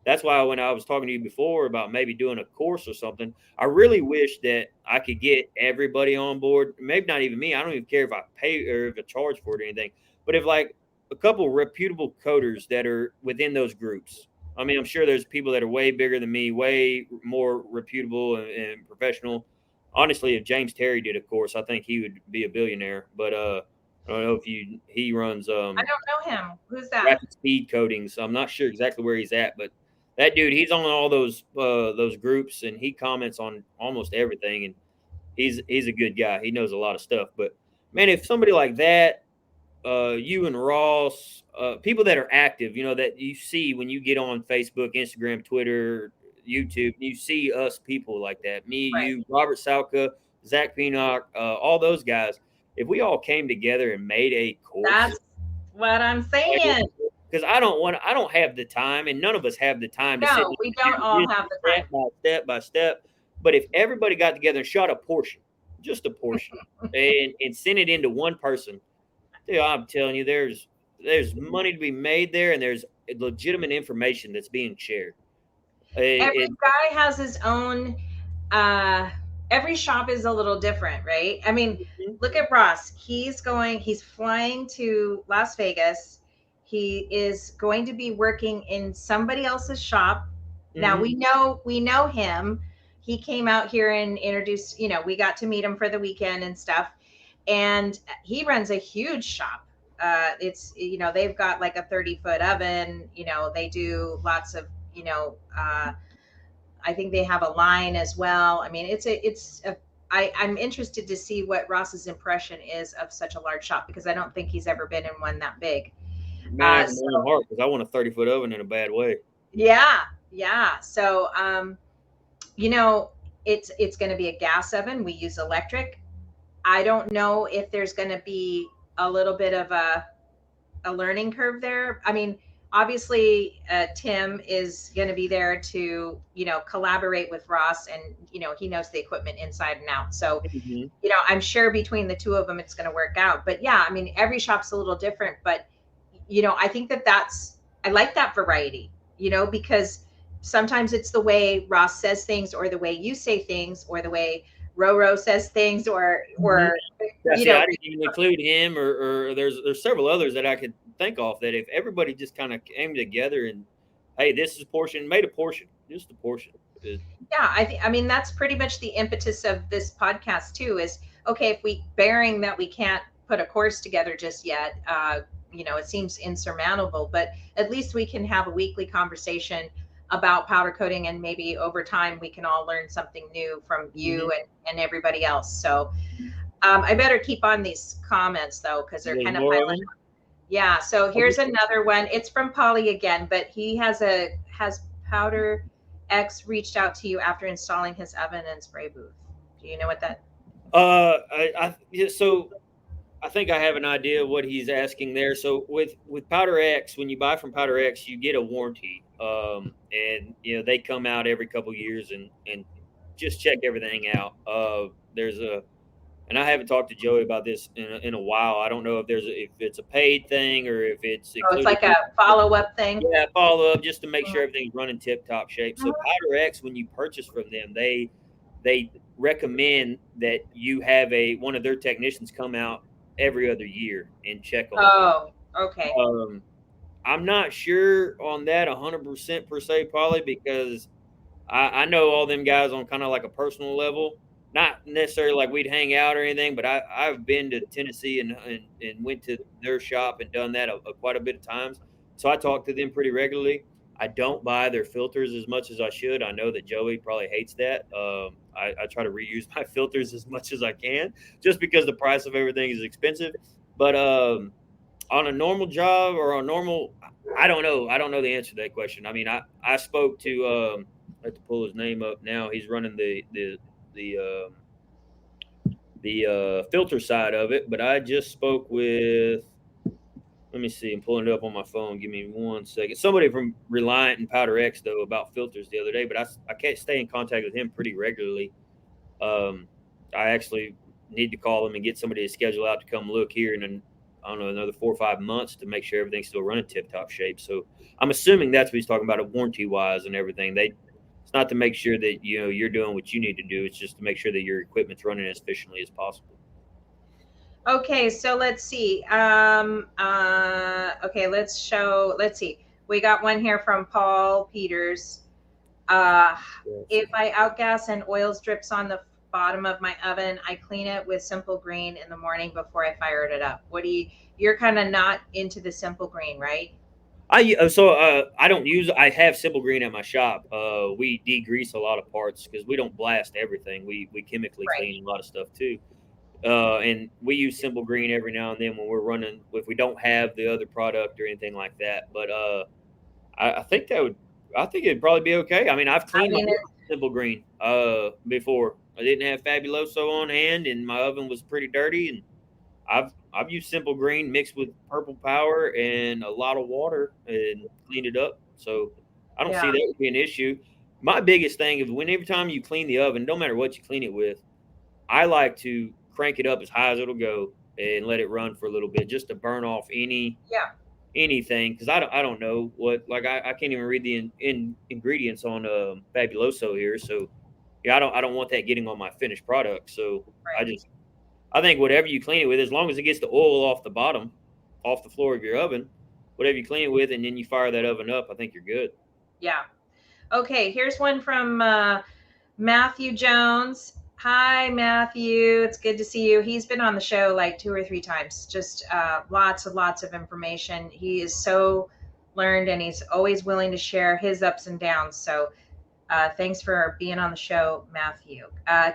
That's why when I was talking to you before about maybe doing a course or something, I really wish that I could get everybody on board. Maybe not even me. I don't even care if I pay or if I charge for it or anything. But if like a couple reputable coders that are within those groups. I mean, I'm sure there's people that are way bigger than me, way more reputable and professional. Honestly, if James Terry did a course, I think he would be a billionaire. But I don't know if he runs I don't know him. Who's that? rapid speed coding, so I'm not sure exactly where he's at, but that dude, he's on all those groups and he comments on almost everything, and he's a good guy. He knows a lot of stuff. But man, if somebody like that, you and Ross, people that are active, that you see when you get on Facebook, Instagram, Twitter, YouTube, you see us people like that. Me, Right. you, Robert Salka, Zach Penock, all those guys. If we all came together and made a course, That's what I'm saying. because I don't have the time, and none of us have the time to sit. No, we don't all have the time. Step by step. But if everybody got together and shot a portion, just a portion, and sent it into one person, dude, I'm telling you, there's money to be made there, and there's legitimate information that's being shared. Every guy has his own. Every shop is a little different, right? I mean, look at Ross. He's flying to Las Vegas. He is going to be working in somebody else's shop. Now we know him. He came out here and introduced, we got to meet him for the weekend and stuff. And he runs a huge shop. It's, they've got like a 30-foot oven, they do lots of, I think they have a line as well. I mean, I'm interested to see what Ross's impression is of such a large shop, because I don't think he's ever been in one that big. Man, because I want a 30-foot oven in a bad way. Yeah. So, it's going to be a gas oven. We use electric. I don't know if there's going to be a little bit of a learning curve there. I mean, obviously, Tim is going to be there to, collaborate with Ross, and, he knows the equipment inside and out. So, I'm sure between the two of them, it's going to work out. But yeah, I mean, every shop's a little different, but, I think I like that variety, because sometimes it's the way Ross says things, or the way you say things, or the way Roro says things, or I didn't even include him, or there's several others that I could think of, that if everybody just kind of came together and, hey, this is a portion, made a portion, just a portion. Yeah, I mean, that's pretty much the impetus of this podcast too, is, okay, if bearing that we can't put a course together just yet, it seems insurmountable, but at least we can have a weekly conversation about powder coating, and maybe over time we can all learn something new from you and everybody else. So I better keep on these comments though, because they're kind of piling up. Yeah, so here's another one. It's from Polly again, but he has Powder X reached out to you after installing his oven and spray booth. Do you know what that? So I think I have an idea of what he's asking there. So with Powder X, when you buy from Powder X, you get a warranty, and they come out every couple of years and just check everything out. And I haven't talked to Joey about this in a while. I don't know if it's a paid thing or if it's like a follow-up thing. Yeah, follow up just to make sure everything's running tip-top shape. So Powder X, when you purchase from them, they recommend that you have one of their technicians come out every other year and check on. Oh, okay. I'm not sure on that 100% per se, Polly, because I know all them guys on kind of like a personal level. Not necessarily like we'd hang out or anything, but I've been to Tennessee and went to their shop and done that quite a bit of times. So I talk to them pretty regularly. I don't buy their filters as much as I should. I know that Joey probably hates that. I try to reuse my filters as much as I can, just because the price of everything is expensive. But on a normal job or on normal, I don't know. I don't know the answer to that question. I mean, I spoke to I have to pull his name up now. He's running the filter side of it, but I just spoke with, let me see, I'm pulling it up on my phone. Give me 1 second. Somebody from Reliant and Powder X though about filters the other day, but I can't stay in contact with him pretty regularly. I actually need to call him and get somebody to schedule out to come look here in I don't know, another 4 or 5 months to make sure everything's still running tip top shape. So I'm assuming that's what he's talking about, warranty wise and everything. It's not to make sure that you're doing what you need to do. It's just to make sure that your equipment's running as efficiently as possible. Okay, so let's see. Okay, let's see. We got one here from Paul Peters. If I outgas and oils drips on the bottom of my oven, I clean it with Simple Green in the morning before I fired it up. You're kind of not into the Simple Green, right? I have Simple Green at my shop. We degrease a lot of parts because we don't blast everything. We chemically clean a lot of stuff too. And we use Simple Green every now and then when we're running, if we don't have the other product or anything like that. But I think it'd probably be okay. I mean, I've cleaned my Simple Green before. I didn't have Fabuloso on hand, and my oven was pretty dirty. And I've used Simple Green mixed with Purple Power and a lot of water and cleaned it up. So I don't see that would be an issue. My biggest thing is every time you clean the oven, no matter what you clean it with, I like to crank it up as high as it'll go and let it run for a little bit just to burn off anything, because I don't know what, like I can't even read the ingredients on Fabuloso here, so I don't want that getting on my finished product. So I think whatever you clean it with, as long as it gets the oil off the bottom, off the floor of your oven, whatever you clean it with, and then you fire that oven up, I think you're good. Yeah. Okay, here's one from Matthew Jones. Hi, Matthew. It's good to see you. He's been on the show like 2 or 3 times. Just lots of information. He is so learned, and he's always willing to share his ups and downs. So thanks for being on the show, Matthew.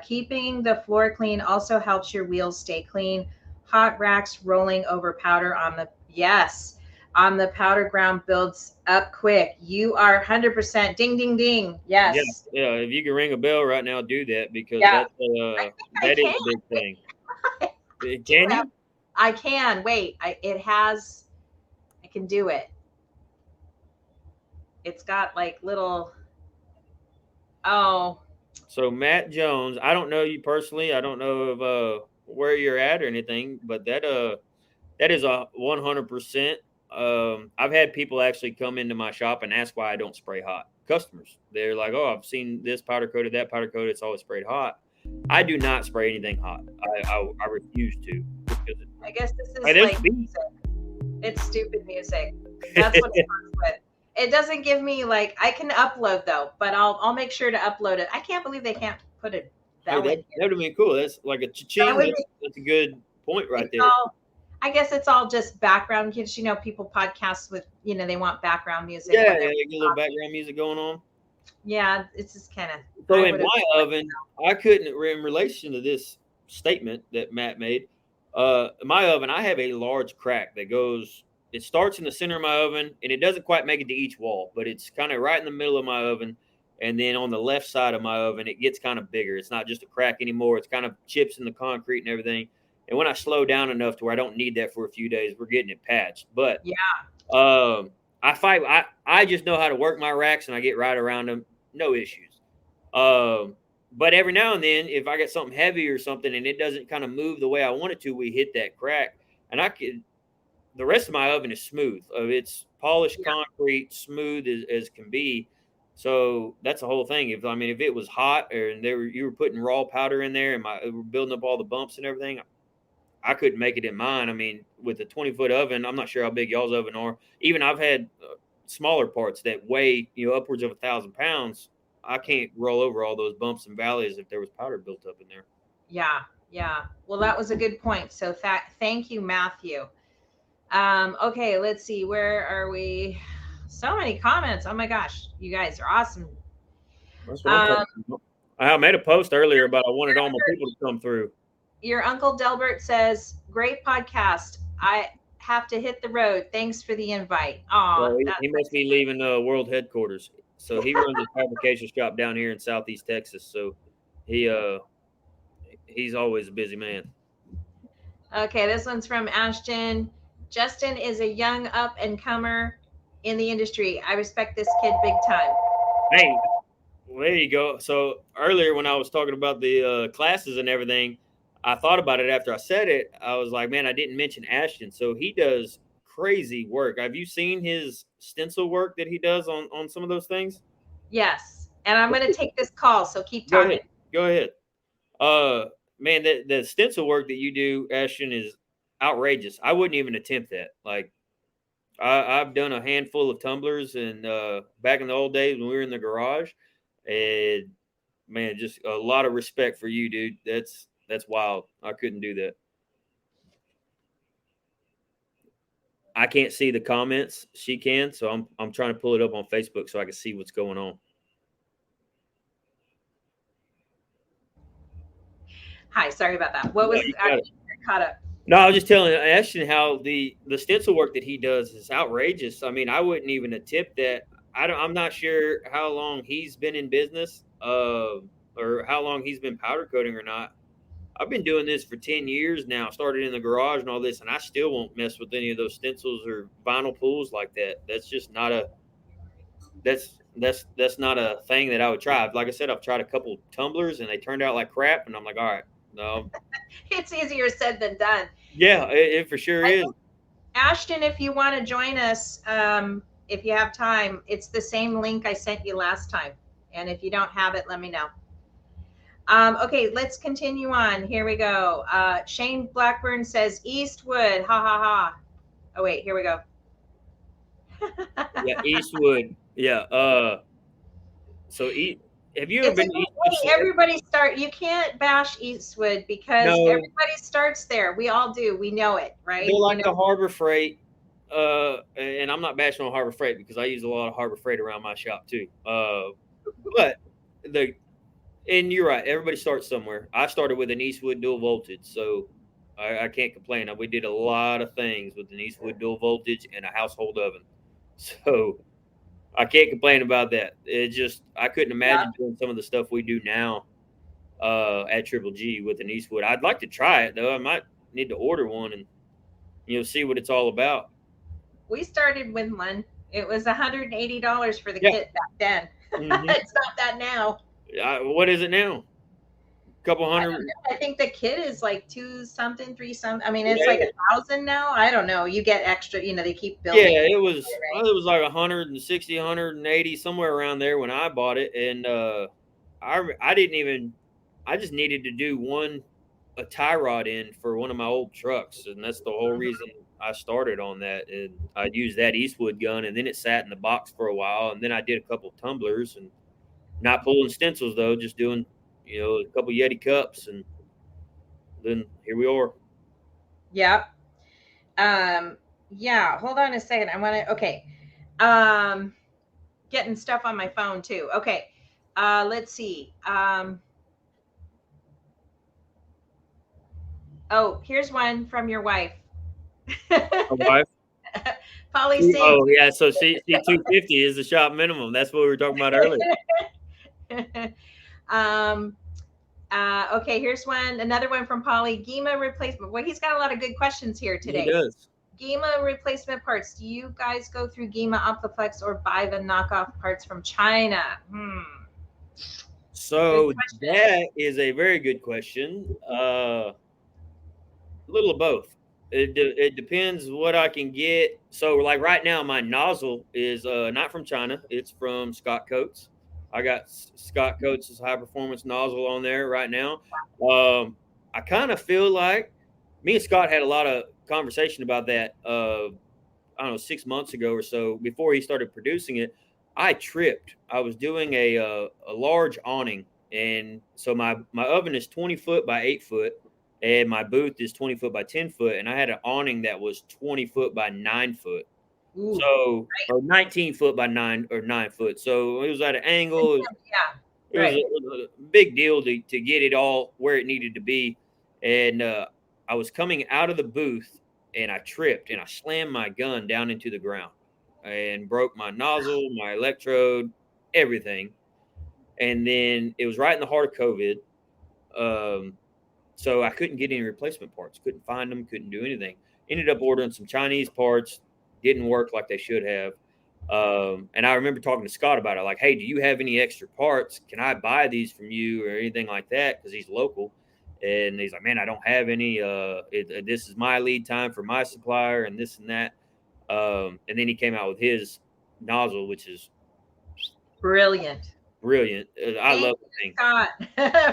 Keeping the floor clean also helps your wheels stay clean. Hot racks rolling over powder on the powder ground builds up quick. You are 100% ding, ding, ding. Yes. Yeah. If you can ring a bell right now, do that, because that is a big thing. Can you? I can. Wait. I can do it. It's got like little. Oh. So Matt Jones, I don't know you personally. I don't know of where you're at or anything, but that is a 100%. I've had people actually come into my shop and ask why I don't spray hot. Customers, they're like, "Oh, I've seen this powder coated, that powder coated. It's always sprayed hot." I do not spray anything hot. I refuse to. I guess this is like music. It's stupid music. That's what it comes with. It doesn't give me like, I can upload though, but I'll make sure to upload it. I can't believe they can't put it that way. That would be cool. That's like a cha-ching. That's a good point right there. I guess it's all just background kids. People podcast with, they want background music. Yeah, get a little background music going on. Yeah, it's just kind of. So in my oven, I couldn't, in relation to this statement that Matt made, my oven, I have a large crack that goes, it starts in the center of my oven, and it doesn't quite make it to each wall, but it's kind of right in the middle of my oven. And then on the left side of my oven, it gets kind of bigger. It's not just a crack anymore. It's kind of chips in the concrete and everything. And when I slow down enough to where I don't need that for a few days, we're getting it patched. But I just know how to work my racks, and I get right around them. No issues. But every now and then, if I get something heavy or something and it doesn't kind of move the way I want it to, we hit that crack. And the rest of my oven is smooth. It's polished concrete, smooth as can be. So that's the whole thing. If it was hot and you were putting raw powder in there and we're building up all the bumps and everything, I couldn't make it in mine. I mean, with a 20-foot oven, I'm not sure how big y'all's oven are. Even I've had smaller parts that weigh, upwards of 1,000 pounds. I can't roll over all those bumps and valleys if there was powder built up in there. Yeah. Well, that was a good point. So thank you, Matthew. Okay, let's see. Where are we? So many comments. Oh my gosh, you guys are awesome. I made a post earlier about I wanted all my people to come through. Your Uncle Delbert says, "Great podcast. I have to hit the road. Thanks for the invite." Oh, he must be leaving world headquarters. So he runs a fabrication shop down here in Southeast Texas. So he's always a busy man. Okay, this one's from Ashton. Justin is a young up and comer in the industry. I respect this kid big time. Hey, well, there you go. So earlier when I was talking about the classes and everything, I thought about it after I said it. I was like, man, I didn't mention Ashton. So he does crazy work. Have you seen his stencil work that he does on some of those things? Yes. And I'm going to take this call, so keep Go talking. ahead. Go ahead. Man, the stencil work that you do, Ashton, is outrageous. I wouldn't even attempt that. Like, I've done a handful of tumblers, and back in the old days when we were in the garage, and man, just a lot of respect for you, dude. That's wild. I couldn't do that. I can't see the comments. She can, so I'm trying to pull it up on Facebook so I can see what's going on. Hi, sorry about that. What was caught up? No, I was just telling Ashton how the stencil work that he does is outrageous. I mean, I wouldn't even attempt that. I'm not sure how long he's been in business, or how long he's been powder coating or not. I've been doing this for 10 years now. Started in the garage and all this, and I still won't mess with any of those stencils or vinyl pools like that. That's just not a that's not a thing that I would try. Like I said, I've tried a couple tumblers and they turned out like crap, and I'm like, all right, no. It's easier said than done. Yeah, it for sure is. Ashton, if you want to join us, if you have time, it's the same link I sent you last time. And if you don't have it, let me know. Okay, let's continue on. Here we go. Shane Blackburn says Eastwood. Ha ha ha. Oh wait, here we go. Yeah, Eastwood. Yeah. So have you ever been to Eastwood? Everybody start. You can't bash Eastwood because everybody starts there. We all do. We know it, right? They're like the Harbor Freight. And I'm not bashing on Harbor Freight because I use a lot of Harbor Freight around my shop too. But and you're right. Everybody starts somewhere. I started with an Eastwood dual voltage, so I can't complain. We did a lot of things with an Eastwood dual voltage and a household oven, so I can't complain about that. It just I couldn't imagine doing some of the stuff we do now at Triple G with an Eastwood. I'd like to try it though. I might need to order one and see what it's all about. We started with one. It was $180 for the kit back then. Mm-hmm. It's not that now. What is it now? A couple hundred. I think the kit is like 2 something, 3 something. I mean, it's like 1,000 now. I don't know. You get extra. They keep building. Yeah, it was like 160, 180, somewhere around there when I bought it, and I didn't even. I just needed to do a tie rod in for one of my old trucks, and that's the whole reason I started on that. And I used that Eastwood gun, and then it sat in the box for a while, and then I did a couple tumblers and. Not pulling stencils though, just doing, a couple Yeti cups, and then here we are. Yep. Yeah. Hold on a second. I want to. Okay. Getting stuff on my phone too. Okay. Let's see. Oh, here's one from your wife. My wife. Polly Singh. Oh yeah, so C 250 is the shop minimum. That's what we were talking about earlier. Okay, here's another one from Polly. GEMA replacement. Well, he's got a lot of good questions here today. He does. GEMA replacement parts. Do you guys go through GEMA Optiflex or buy the knockoff parts from China? So that is a very good question. A little of both. It depends what I can get. So like right now, my nozzle is not from China. It's from Scott Coates. I got Scott Coates' high performance nozzle on there right now. I kind of feel like me and Scott had a lot of conversation about that. I don't know, 6 months ago or so before he started producing it. I tripped. I was doing a large awning, and so my oven is 20 foot by 8 foot, and my booth is 20 foot by 10 foot, and I had an awning that was 20 foot by 9 foot. Ooh, so or 19 foot by 9 foot. So it was at an angle. It was a big deal to get it all where it needed to be. And I was coming out of the booth and I tripped and I slammed my gun down into the ground and broke my nozzle, my electrode, everything. And then it was right in the heart of COVID. So I couldn't get any replacement parts, couldn't find them, couldn't do anything. Ended up ordering some Chinese parts. Didn't work like they should have. And I remember talking to Scott about it, like, hey, do you have any extra parts? Can I buy these from you or anything like that? Because he's local. And he's like, man, I don't have any. This is my lead time for my supplier, and this and that. And then he came out with his nozzle, which is brilliant. I love the thing. Scott,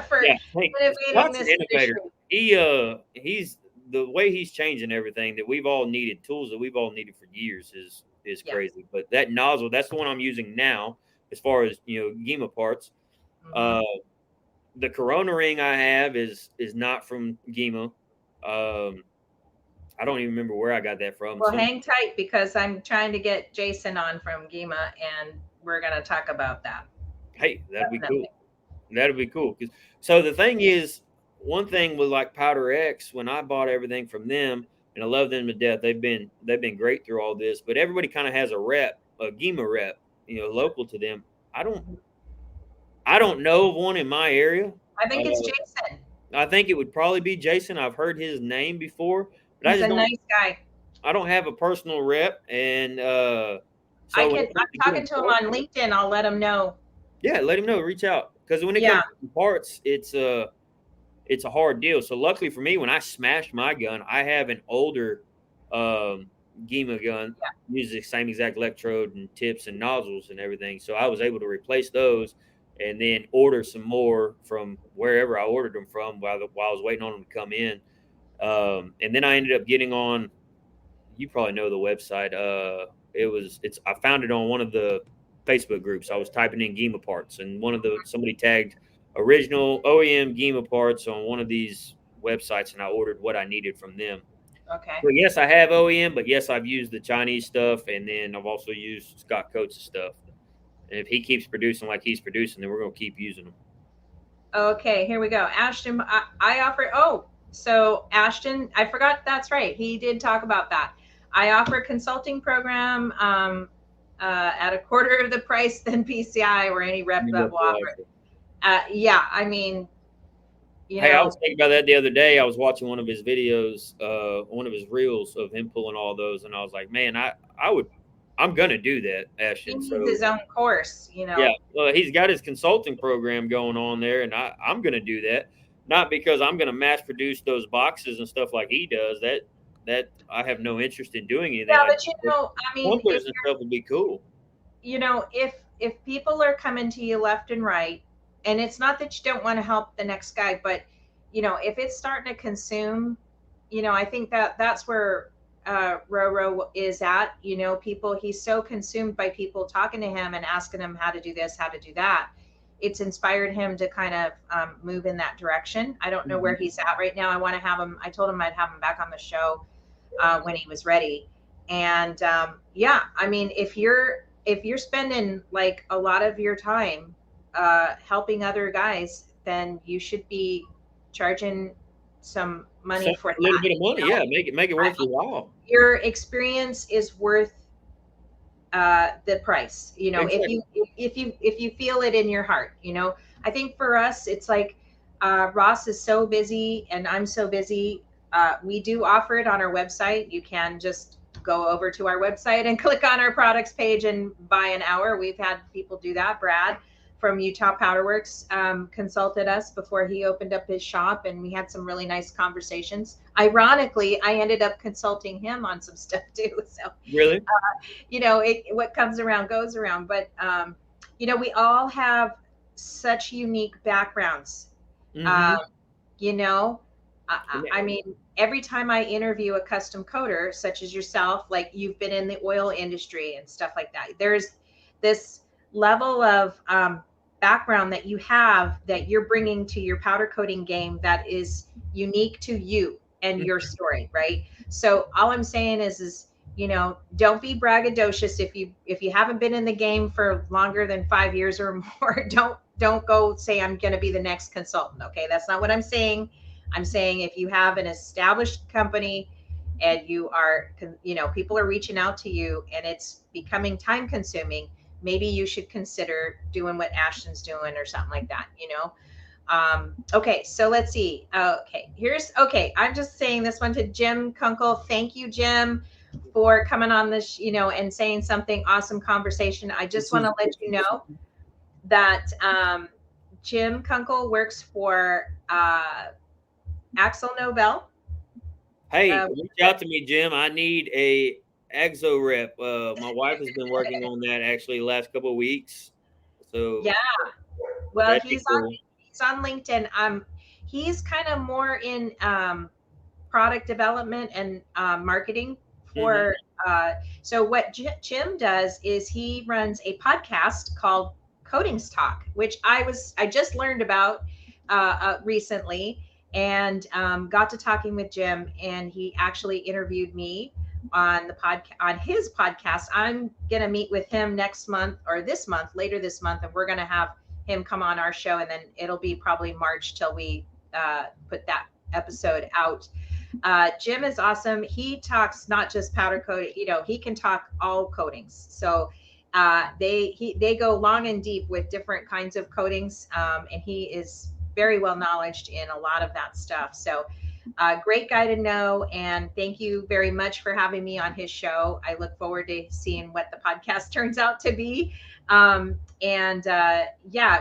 for innovating this industry. He's the way he's changing everything that we've all needed, tools that we've all needed for years is crazy. But that nozzle, that's the one I'm using now, as far as Gema parts. Mm-hmm. The Corona ring I have is not from Gema. I don't even remember where I got that from. Well, hang tight, because I'm trying to get Jason on from Gema, and we're going to talk about that. Hey, that'd be cool. That'd be cool. So the thing is, one thing with like Powder X, when I bought everything from them, and I love them to death, they've been great through all this. But everybody kind of has a Gema rep, local to them. I don't know of one in my area. I think it's Jason. I think it would probably be Jason. I've heard his name before. But he's a nice guy. I don't have a personal rep, and I'm talking to him on LinkedIn. I'll let him know. Yeah, let him know. Reach out, because when it comes to parts, it's a hard deal. So luckily for me, when I smashed my gun, I have an older Gema gun, uses the same exact electrode and tips and nozzles and everything. So I was able to replace those, and then order some more from wherever I ordered them from while I was waiting on them to come in. And then I ended up getting on, you probably know the website. I found it on one of the Facebook groups. I was typing in Gema parts, and somebody tagged original OEM Gema parts on one of these websites, and I ordered what I needed from them. Okay. So yes, I have OEM, but yes, I've used the Chinese stuff, and then I've also used Scott Coates' stuff. And if he keeps producing like he's producing, then we're going to keep using them. Okay, here we go. Ashton, I offer. So Ashton, I forgot. That's right. He did talk about that. I offer a consulting program at a quarter of the price than PCI or any rep that will offer it. I mean, I was thinking about that the other day. I was watching one of his videos, one of his reels of him pulling all those, and I was like, man, I'm gonna do that, Ashton. He needs his own course, Yeah, well, he's got his consulting program going on there, and I'm gonna do that. Not because I'm going to mass produce those boxes and stuff like he does. That I have no interest in doing any of that. Yeah, but I mean, tumblers and stuff would be cool. If people are coming to you left and right, and it's not that you don't want to help the next guy, but if it's starting to consume, I think that's where Roro is at. He's so consumed by people talking to him and asking him how to do this, how to do that. It's inspired him to kind of move in that direction. I don't know where he's at right now. I told him I'd have him back on the show when he was ready. And I mean, if you're spending like a lot of your time helping other guys, then you should be charging some money for that. A little bit of money, make it worth your while. Your experience is worth the price, exactly. if you feel it in your heart. I think for us, it's like Ross is so busy and I'm so busy. We do offer it on our website. You can just go over to our website and click on our products page and buy an hour. We've had people do that. Brad from Utah Powder Works consulted us before he opened up his shop, and we had some really nice conversations. Ironically, I ended up consulting him on some stuff too. So really, what comes around goes around. But we all have such unique backgrounds. I mean, every time I interview a custom coder, such as yourself, like you've been in the oil industry and stuff like that, there's this level of background that you have that you're bringing to your powder coating game that is unique to you and your story, right? So all I'm saying is don't be braggadocious. If you haven't been in the game for longer than 5 years or more, don't go say I'm going to be the next consultant. Okay, that's not what I'm saying. I'm saying if you have an established company and you are, people are reaching out to you and it's becoming time consuming, maybe you should consider doing what Ashton's doing or something like that, Okay, so let's see. I'm just saying this one to Jim Kunkel. Thank you, Jim, for coming on this, and saying something awesome conversation. I just want to let you know that Jim Kunkel works for Axel Nobel. Hey, reach out to me, Jim. I need a Exo rep. My wife has been working on that actually the last couple of weeks. So Yeah. Well, that'd be cool. he's on LinkedIn. He's kind of more in product development and marketing for. So what Jim does is he runs a podcast called Codings Talk, which I just learned about recently, and got to talking with Jim, and he actually interviewed me on the on his podcast. I'm gonna meet with him next month or this month, later this month, and we're gonna have him come on our show, and then it'll be probably March till we put that episode out. Jim is awesome. He talks not just powder coating, he can talk all coatings. So they go long and deep with different kinds of coatings, and he is very well knowledged in a lot of that stuff. So great guy to know, and thank you very much for having me on his show. I look forward to seeing what the podcast turns out to be. It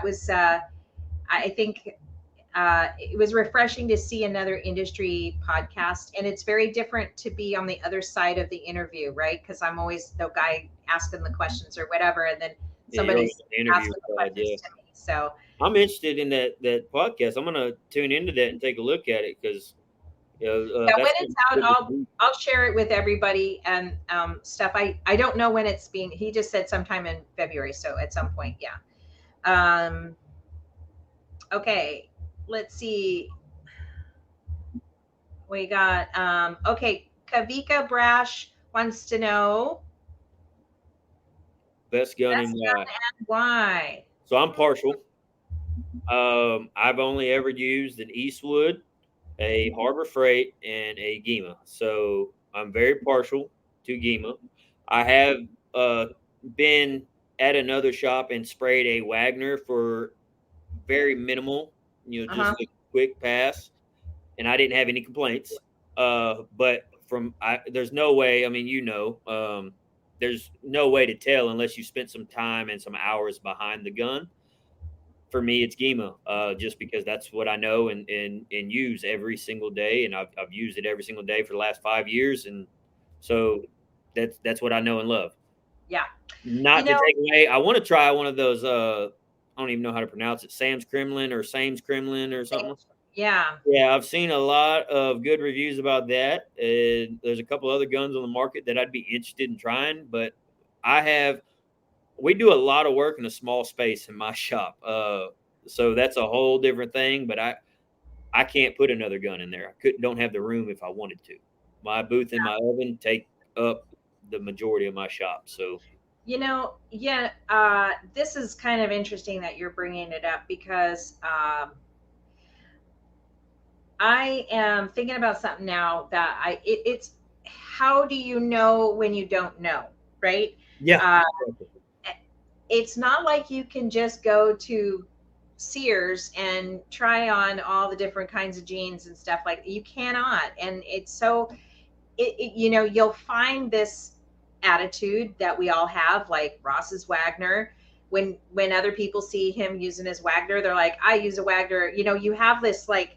was. I think it was refreshing to see another industry podcast, and it's very different to be on the other side of the interview, right? Because I'm always the guy asking the questions or whatever, and then somebody's asking the questions to me. So I'm interested in that podcast. I'm gonna tune into that and take a look at it because when it's out, I'll share it with everybody and stuff. I don't know when it's being. He just said sometime in February, so at some point, yeah. Okay, let's see. We got okay. Kavika Brash wants to know best gun and why. So I'm partial. I've only ever used an Eastwood, a Harbor Freight, and a Gema. So I'm very partial to Gema. I have been at another shop and sprayed a Wagner for very minimal, just a quick pass, and I didn't have any complaints. But there's no way. I mean, there's no way to tell unless you spent some time and some hours behind the gun. For me, it's Gema, just because that's what I know and use every single day, and I've used it every single day for the last 5 years, and so that's what I know and love. Yeah. Not to take away, I want to try one of those. I don't even know how to pronounce it. Sam's Kremlin or something. Yeah. Yeah, I've seen a lot of good reviews about that. There's a couple other guns on the market that I'd be interested in trying, but we do a lot of work in a small space in my shop. So that's a whole different thing, but I can't put another gun in there. Don't have the room if I wanted to. My booth and my oven take up the majority of my shop. So, this is kind of interesting that you're bringing it up because I am thinking about something now that it's how do you know when you don't know, right? Yeah. It's not like you can just go to Sears and try on all the different kinds of jeans and stuff like that. You cannot. And it's so, you'll find this attitude that we all have, like Ross's Wagner. When other people see him using his Wagner, they're like, I use a Wagner. You have this, like,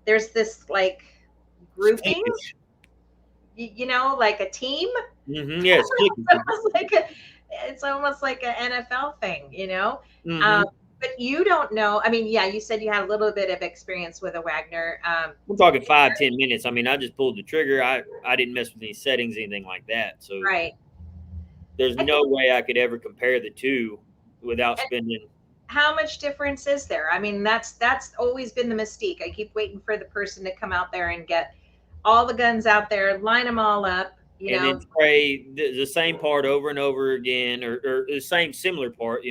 there's this like grouping, like a team. Mm-hmm. Yes. It's almost like an NFL thing, Mm-hmm. But you don't know. I mean, yeah, you said you had a little bit of experience with a Wagner. We're talking 5-10 minutes. I mean, I just pulled the trigger. I didn't mess with any settings, anything like that. So right. There's no way I could ever compare the two without spending. How much difference is there? I mean, that's always been the mystique. I keep waiting for the person to come out there and get all the guns out there, line them all up. Then spray the same part over and over again, or the same similar part,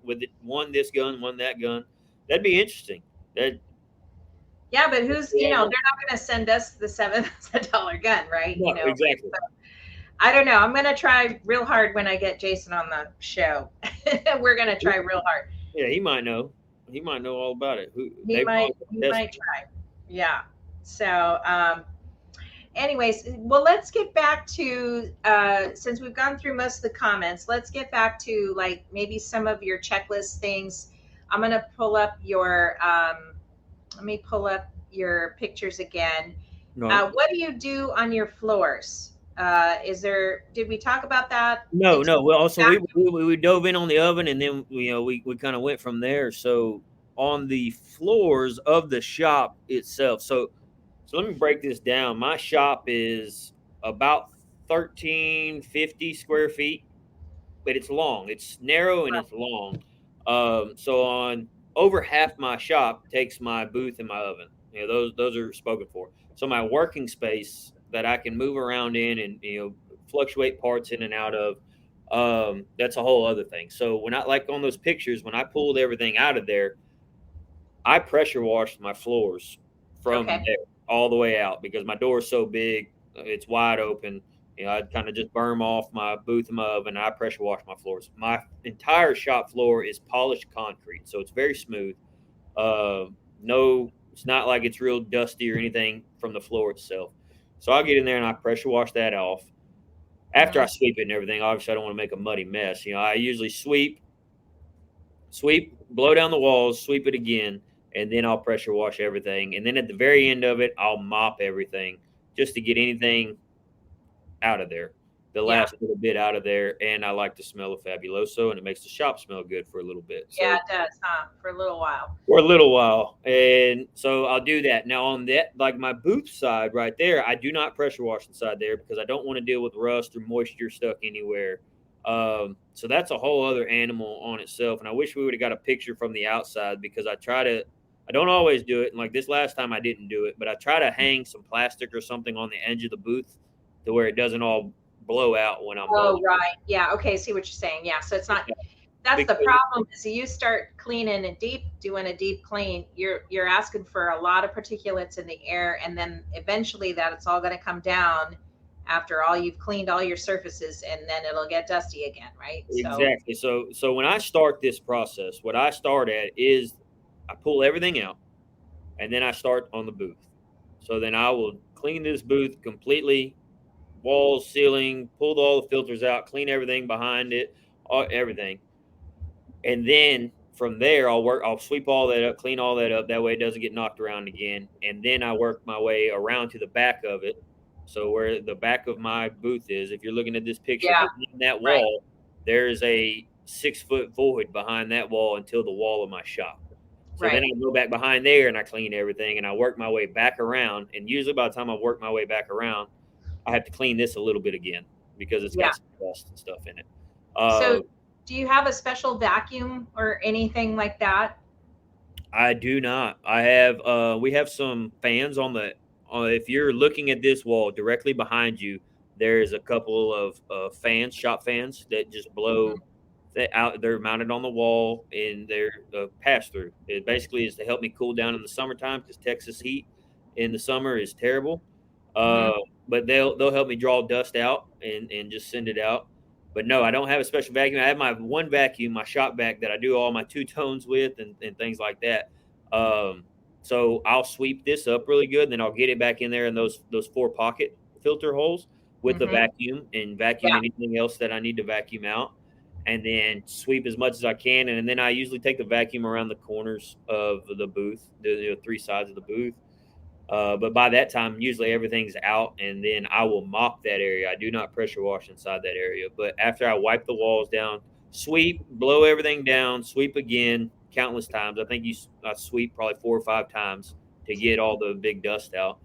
with one this gun, one that gun. That'd be interesting. Yeah, but who's, they're not going to send us the $7,000 gun, right? No, exactly. So, I don't know. I'm going to try real hard when I get Jason on the show. We're going to try real hard. Yeah, he might know. He might know all about it. He might try. Yeah. So, anyways, well, let's get back to, since we've gone through most of the comments, let's get back to like maybe some of your checklist things. I'm going to pull up your, your pictures again. No, What do you do on your floors? Did we talk about that? no. Well, also Vacuum? we dove in on the oven, and then we kind of went from there. So on the floors of the shop itself. So let me break this down. My shop is about 1350 square feet, but it's long. It's narrow and it's long. So on over half my shop takes my booth and my oven. Those are spoken for. So my working space that I can move around in and fluctuate parts in and out of. That's a whole other thing. So when I like on those pictures, when I pulled everything out of there, I pressure washed my floors from Okay. there all the way out because my door is so big, it's wide open. I'd kind of just burn off my booth and my oven. And I pressure wash my floors. My entire shop floor is polished concrete, so it's very smooth. No, it's not like it's real dusty or anything from the floor itself. So I'll get in there and I pressure wash that off. After I sweep it and everything, obviously I don't want to make a muddy mess. I usually sweep, blow down the walls, sweep it again, and then I'll pressure wash everything. And then at the very end of it, I'll mop everything just to get anything out of there, the last little bit out of there. And I like the smell of Fabuloso, and it makes the shop smell good for a little bit. Yeah, it does, huh? For a little while. For a little while. And so I'll do that. Now on that, like my booth side right there, I do not pressure wash inside there because I don't want to deal with rust or moisture stuck anywhere. So that's a whole other animal on itself. And I wish we would have got a picture from the outside because I don't always do it. And like this last time I didn't do it, but I try to hang some plastic or something on the edge of the booth to where it doesn't all blow out when I'm right. Yeah. Okay. I see what you're saying. Yeah. So it's not, that's the problem is you start cleaning doing a deep clean, you're asking for a lot of particulates in the air. And then eventually it's all going to come down after all you've cleaned all your surfaces, and then it'll get dusty again, right? Exactly. So when I start this process, what I start at is I pull everything out and then I start on the booth. So then I will clean this booth completely, walls, ceiling, pull all the filters out, clean everything behind it, everything. And then from there, I'll sweep all that up, clean all that up. That way it doesn't get knocked around again. And then I work my way around to the back of it. So where the back of my booth is, if you're looking at this picture, behind that wall, there's a 6-foot void behind that wall until the wall of my shop. So then I go back behind there and I clean everything and I work my way back around. And usually by the time I work my way back around, I have to clean this a little bit again because it's got some dust and stuff in it. So do you have a special vacuum or anything like that? I do not. I have, we have some fans if you're looking at this wall directly behind you, there's a couple of fans, shop fans that just blow that out. They're mounted on the wall and they're pass through. It basically is to help me cool down in the summertime because Texas heat in the summer is terrible. But they'll help me draw dust out and just send it out. But no, I don't have a special vacuum. I have my one vacuum, my shop vac that I do all my two-tones with and things like that. So I'll sweep this up really good, and then I'll get it back in there in those 4 pocket filter holes with the vacuum and vacuum anything else that I need to vacuum out, and then sweep as much as I can. And then I usually take the vacuum around the corners of the booth, the 3 sides of the booth. But by that time, usually everything's out, and then I will mop that area. I do not pressure wash inside that area. But after I wipe the walls down, sweep, blow everything down, sweep again, countless times. I think I sweep probably 4 or 5 times to get all the big dust out.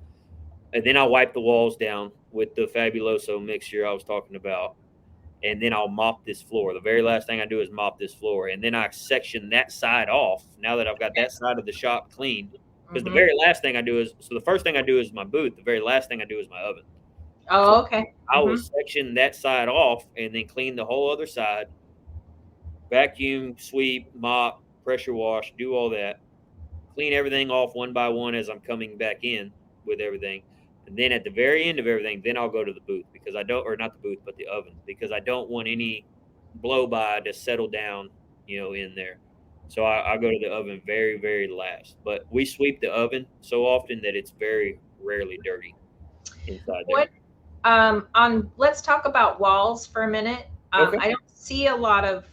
And then I'll wipe the walls down with the Fabuloso mixture I was talking about. And then I'll mop this floor. The very last thing I do is mop this floor. And then I section that side off now that I've got that side of the shop cleaned. Because the very last thing I do the first thing I do is my booth. The very last thing I do is my oven. Oh, okay. I will section that side off and then clean the whole other side. Vacuum, sweep, mop, pressure wash, do all that. Clean everything off one by one as I'm coming back in with everything. And then at the very end of everything, then I'll go to the booth because I don't, or not the booth, but the oven, because I don't want any blow by to settle down, in there. So I go to the oven very, very last. But we sweep the oven so often that it's very rarely dirty inside there. Let's talk about walls for a minute. I don't see a lot of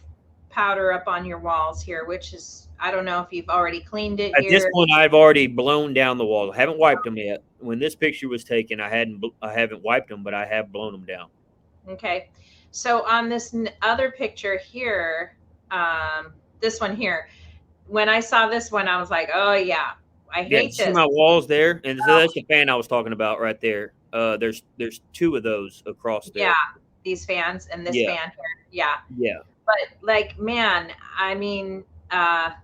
powder up on your walls here, which is, I don't know if you've already cleaned it At this here. point, I've already blown down the walls. I haven't wiped them yet. When this picture was taken, I haven't wiped them, but I have blown them down. Okay. So on this other picture here, this one here, when I saw this one, I was like, oh yeah, I hate See this. my walls there, and so that's the fan I was talking about right there. There's two of those across there. Yeah, these fans and this fan here. Yeah. Yeah. But like, man, I mean, I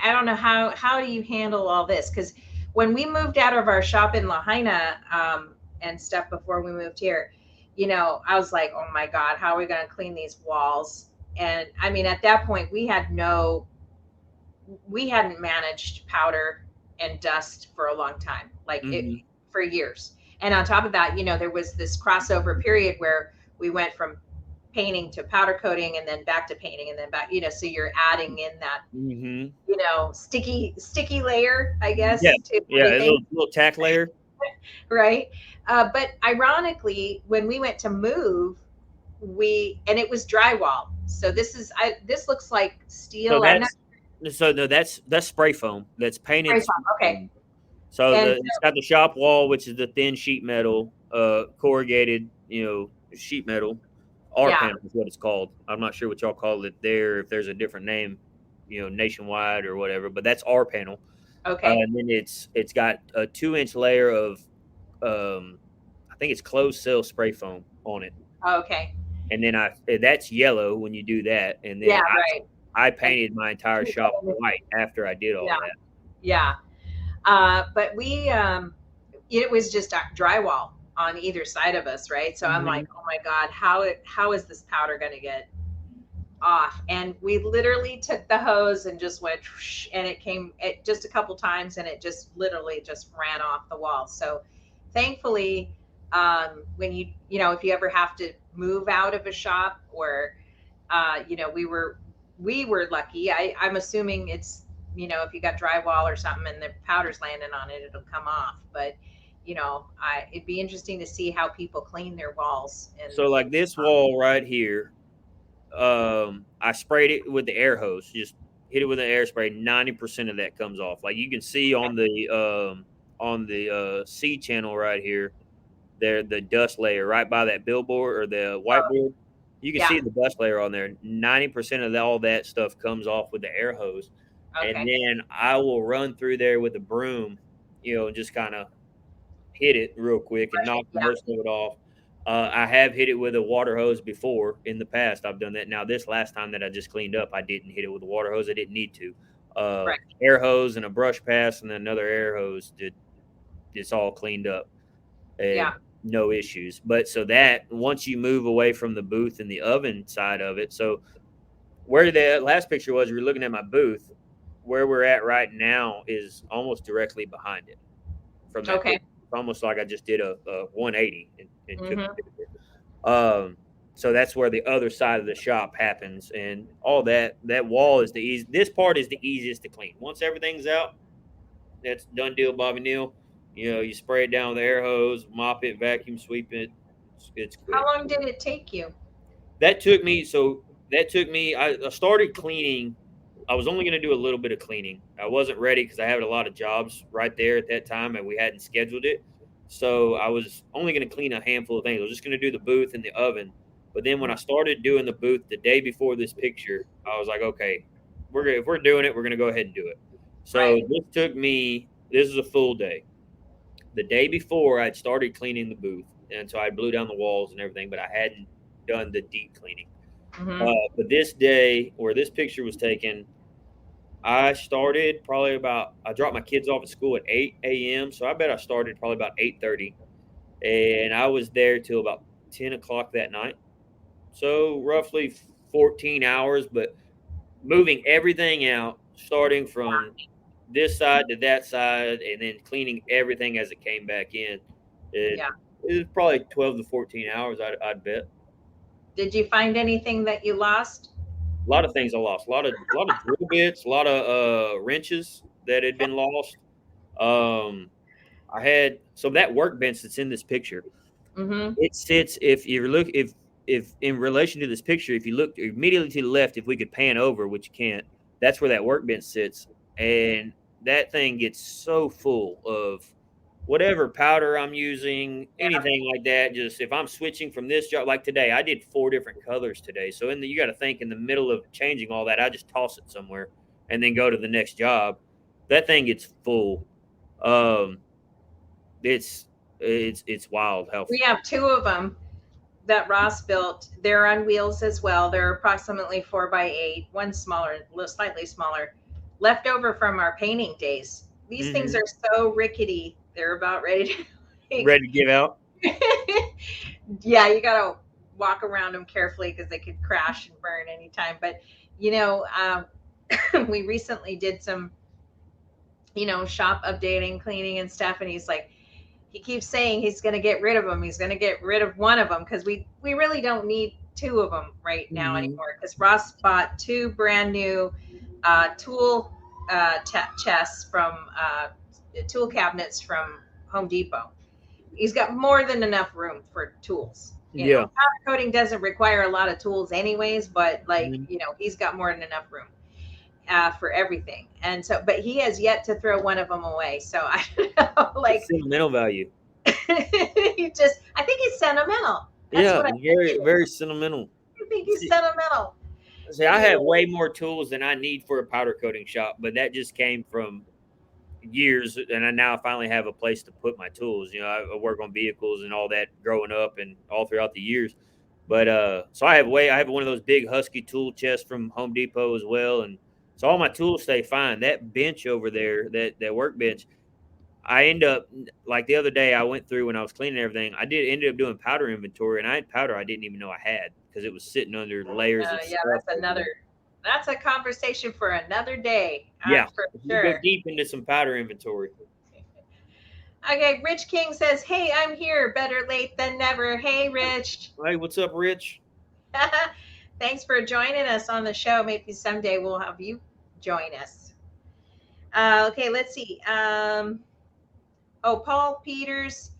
don't know how do you handle all this? Because when we moved out of our shop in Lahaina and stuff before we moved here, you know, I was like, oh my God, how are we going to clean these walls? And I mean, at that point, we hadn't managed powder and dust for a long time, like for years. And on top of that, you know, there was this crossover period where we went from painting to powder coating and then back to painting and then back, you know, so you're adding in that, you know, sticky layer, I guess. Yeah, a little tack layer. Right. But ironically, when we went to move, and it was drywall. So this looks like steel. That's spray foam. That's painted. Spray foam. Okay. So it's got the shop wall, which is the thin sheet metal, corrugated, you know, sheet metal. Panel is what it's called. I'm not sure what y'all call it there, if there's a different name, you know, nationwide or whatever, but that's our panel. Okay. And then it's got a 2-inch layer of, I think it's closed cell spray foam on it. Okay. And then that's yellow when you do that. And then I painted my entire shop white after I did all that. Yeah. But it was just drywall on either side of us, right? So I'm like, oh my God, how is this powder going to get off? And we literally took the hose and just went, and it came just a couple times, and it just literally just ran off the wall. So thankfully, when you know, if you ever have to move out of a shop, or you know, we were lucky. I'm assuming it's, you know, if you got drywall or something and the powder's landing on it, it'll come off. But you know, it'd be interesting to see how people clean their walls. And so like this wall right here, I sprayed it with the air hose, just hit it with an air spray. 90% of that comes off. Like you can see on the C channel right here, there, the dust layer right by that billboard or the whiteboard. You can see the dust layer on there. 90% of all that stuff comes off with the air hose. Okay. And then I will run through there with a broom, you know, and just kind of hit it real quick and knock most of it off. I have hit it with a water hose before in the past. I've done that. Now, this last time that I just cleaned up, I didn't hit it with a water hose. I didn't need to. Air hose and a brush pass and another air hose. It's all cleaned up. And no issues. But so that once you move away from the booth and the oven side of it, so where the last picture was, we were looking at my booth. Where we're at right now is almost directly behind it. From that booth. It's almost like I just did a 180 so that's where the other side of the shop happens, and all that wall is this part is the easiest to clean. Once everything's out, that's done deal, Bobby Neal. You know, you spray it down with the air hose, mop it, vacuum sweep it. It's quick. How long did it take you? That took me. I started cleaning. I was only going to do a little bit of cleaning. I wasn't ready because I had a lot of jobs right there at that time, and we hadn't scheduled it. So I was only going to clean a handful of things. I was just going to do the booth and the oven. But then when I started doing the booth the day before this picture, I was like, okay, if we're doing it, we're going to go ahead and do it. So this is a full day. The day before, I'd started cleaning the booth, and so I blew down the walls and everything, but I hadn't done the deep cleaning. But this day, where this picture was taken, I started I dropped my kids off at school at 8 a.m., so I bet I started probably about 8:30, and I was there till about 10 o'clock that night. So roughly 14 hours, but moving everything out, starting from this side to that side, and then cleaning everything as it came back in. It was probably 12 to 14 hours, I'd bet. Did you find anything that you lost? A lot of things I lost. A lot of drill bits, a lot of wrenches that had been lost. I had that workbench that's in this picture. It sits, if if in relation to this picture, if you look immediately to the left, if we could pan over, which you can't, that's where that workbench sits. And that thing gets so full of whatever powder I'm using, anything like that. Just if I'm switching from this job, like today, I did 4 different colors today. So you got to think in the middle of changing all that, I just toss it somewhere and then go to the next job. That thing gets full. It's wild how we have 2 of them that Ross built. They're on wheels as well. They're approximately 4x8, one smaller, slightly smaller, left over from our painting days. These things are so rickety. They're about ready to give out. Yeah, you got to walk around them carefully because they could crash and burn anytime. But, we recently did some, shop updating, cleaning and stuff. And he's like, he keeps saying he's going to get rid of them. He's going to get rid of one of them because we really don't need 2 of them right now anymore. Because Ross bought 2 brand new tool chests from tool cabinets from Home Depot. He's got more than enough room for tools. Powder coating doesn't require a lot of tools anyways, but he's got more than enough room for everything. And so, but he has yet to throw one of them away. So I don't know, like sentimental value. I think he's sentimental. That's very, very sentimental. I think he's sentimental. See, I have way more tools than I need for a powder coating shop, but that just came from years, and I now finally have a place to put my tools. I work on vehicles and all that growing up and all throughout the years. But so I have one of those big Husky tool chests from Home Depot as well, and so all my tools stay fine. That bench over there, that workbench, I end up, like the other day I went through when I was cleaning everything, I ended up doing powder inventory, and I had powder I didn't even know I had because it was sitting under layers of stuff. That's a conversation for another day. For sure. Go deep into some powder inventory. Okay, Rich King says, "Hey, I'm here. Better late than never." Hey, Rich. Hey, what's up, Rich? Thanks for joining us on the show. Maybe someday we'll have you join us. Okay, let's see. Paul Peters.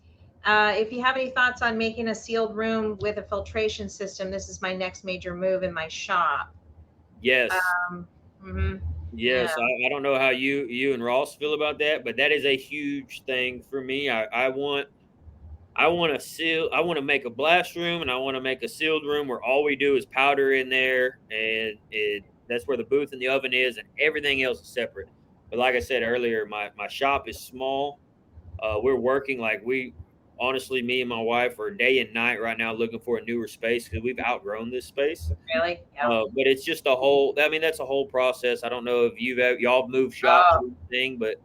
If you have any thoughts on making a sealed room with a filtration system, this is my next major move in my shop. Yes. Yes. Yeah. I don't know how you and Ross feel about that, but that is a huge thing for me. I want to make a blast room, and I want to make a sealed room where all we do is powder in there, and that's where the booth and the oven is, and everything else is separate. But like I said earlier, my shop is small. We're working honestly, me and my wife are day and night right now looking for a newer space because we've outgrown this space. Really? Yeah. But it's just that's a whole process. I don't know if y'all moved shops or anything, but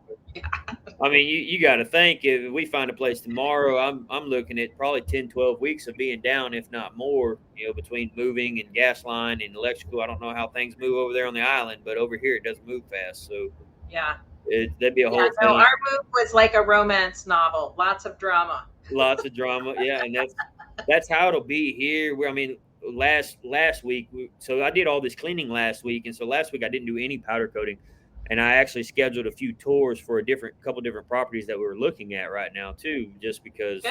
I mean, you got to think if we find a place tomorrow, I'm looking at probably 10, 12 weeks of being down, if not more, between moving and gas line and electrical. I don't know how things move over there on the island, but over here it doesn't move fast. So yeah, that'd be a whole thing. So our move was like a romance novel, lots of drama. Lots of drama, yeah, and that's how it'll be here. Last week, so I did all this cleaning last week, and so last week I didn't do any powder coating, and I actually scheduled a few tours for a couple different properties that we're looking at right now too, just because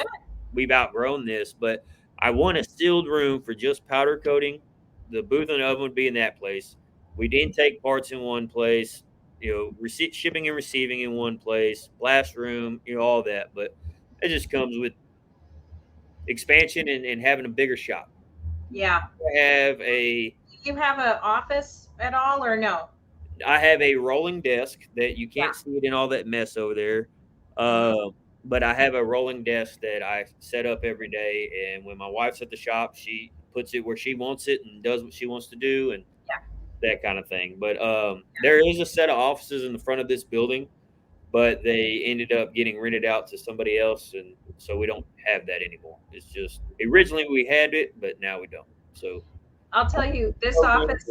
we've outgrown this. But I want a sealed room for just powder coating. The booth and oven would be in that place. We'd intake parts in one place, shipping and receiving in one place, blast room, all that, but it just comes with expansion and having a bigger shop. Yeah. You have an office at all or no? I have a rolling desk that you can't see it in all that mess over there. But I have a rolling desk that I set up every day. And when my wife's at the shop, she puts it where she wants it and does what she wants to do and that kind of thing. But there is a set of offices in the front of this building, but they ended up getting rented out to somebody else, and so we don't have that anymore. It's just originally we had it, but now we don't. So I'll tell you, this office,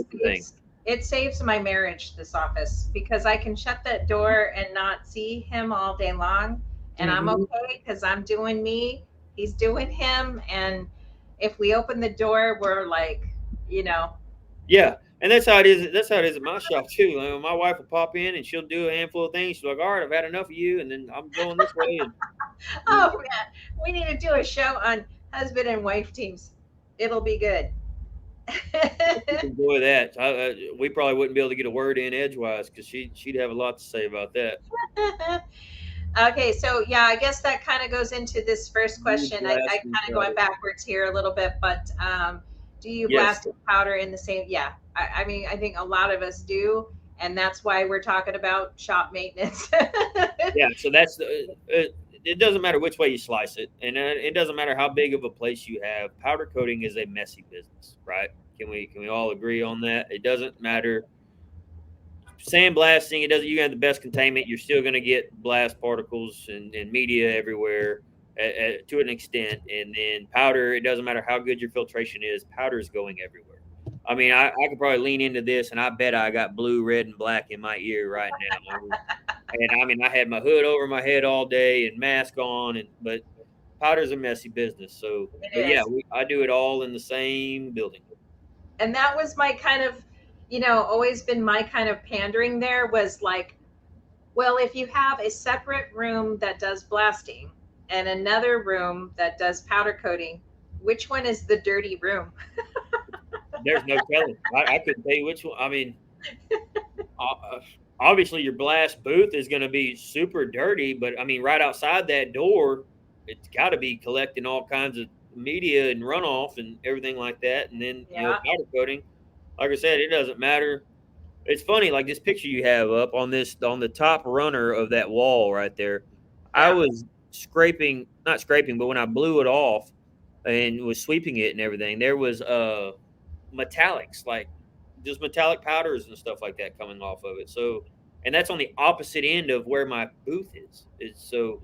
it saves my marriage, this office, because I can shut that door and not see him all day long, and I'm okay because I'm doing me, he's doing him, and if we open the door, we're like, Yeah. And that's how it is. That's how it is at my shop too. My wife will pop in and she'll do a handful of things. She's like, "All right, I've had enough of you," and then I'm going this way. Oh man, we need to do a show on husband and wife teams. It'll be good. Enjoy that. We probably wouldn't be able to get a word in edgewise because she'd have a lot to say about that. Okay, so yeah, I guess that kind of goes into this first Do you question. I blast kind with of going powder? backwards here a little bit, but do you Yes. blast with powder in the same? Yeah, I mean, I think a lot of us do, and that's why we're talking about shop maintenance. Yeah. So that's it doesn't matter which way you slice it, and it doesn't matter how big of a place you have. Powder coating is a messy business, right? Can we all agree on that? It doesn't matter. Sandblasting, it doesn't. You have the best containment. You're still going to get blast particles and media everywhere to an extent. And then powder, it doesn't matter how good your filtration is. Powder is going everywhere. I mean, I could probably lean into this, and I bet I got blue, red, and black in my ear right now. And I mean, I had my hood over my head all day and mask on, but powder's a messy business. So, It but yeah, is. I do it all in the same building. And that was my kind of, always been my kind of pandering there was like, well, if you have a separate room that does blasting and another room that does powder coating, which one is the dirty room? There's no telling. I couldn't tell you which one. I mean, obviously your blast booth is going to be super dirty, but I mean, right outside that door, it's got to be collecting all kinds of media and runoff and everything like that. And then, Yeah. powder coating, like I said, it doesn't matter. It's funny, like this picture you have up on the top runner of that wall right there. I Yeah. was not scraping, but when I blew it off and was sweeping it and everything, there was metallics, like just metallic powders and stuff like that coming off of it. So, and that's on the opposite end of where my booth is. So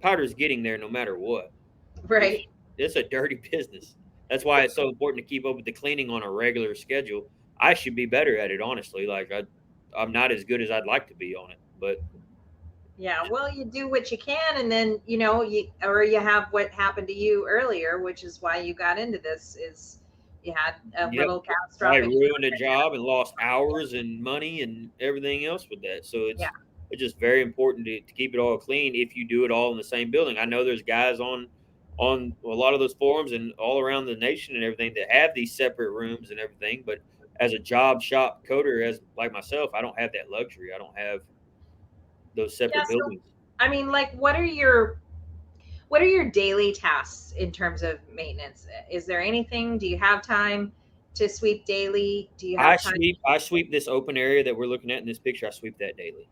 powder's getting there no matter what. It's Right. it's a dirty business. That's why it's so important to keep up with the cleaning on a regular schedule. I should be better at it, honestly. Like I'm not as good as I'd like to be on it, but Yeah. Well, you do what you can, and then you have what happened to you earlier, which is why you got into this. Is you had a yep, little I catastrophic. ruined a job and lost hours and money and everything else with that. So Yeah. it's just very important to keep it all clean if you do it all in the same building. I know there's guys on a lot of those forums and all around the nation and everything that have these separate rooms and everything, but as a job shop coder, as like myself, I don't have that luxury. I don't have those Yeah. separate So, buildings. I mean, like, what are your daily tasks in terms of maintenance? Is there anything? Do you have time to sweep daily? Do you have time? I sweep this open area that we're looking at in this picture. I sweep that daily.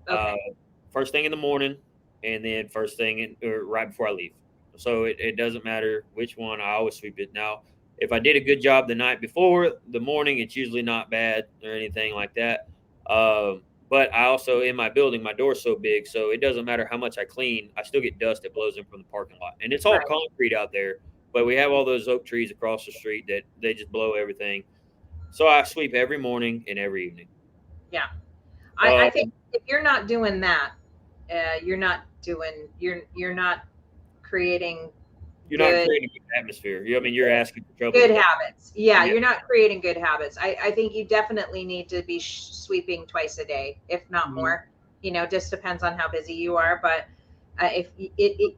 Uh, Okay. First thing in the morning, and then first thing or right before I leave. So it doesn't matter which one. I always sweep it. Now, if I did a good job the night before, the morning, it's usually not bad or anything like that. But I also, in my building, my door's so big, so it doesn't matter how much I clean, I still get dust that blows in from the parking lot. And it's all Right. concrete out there, but we have all those oak trees across the street that they just blow everything. So I sweep every morning and every evening. Yeah. I Uh, think if you're not doing that, you're not creating you're not good creating an atmosphere. I mean, you're asking for trouble. good habits. Yeah, Yeah. you're not creating good habits. I think you definitely need to be sweeping twice a day, if not Mhm. more. Just depends on how busy you are, but if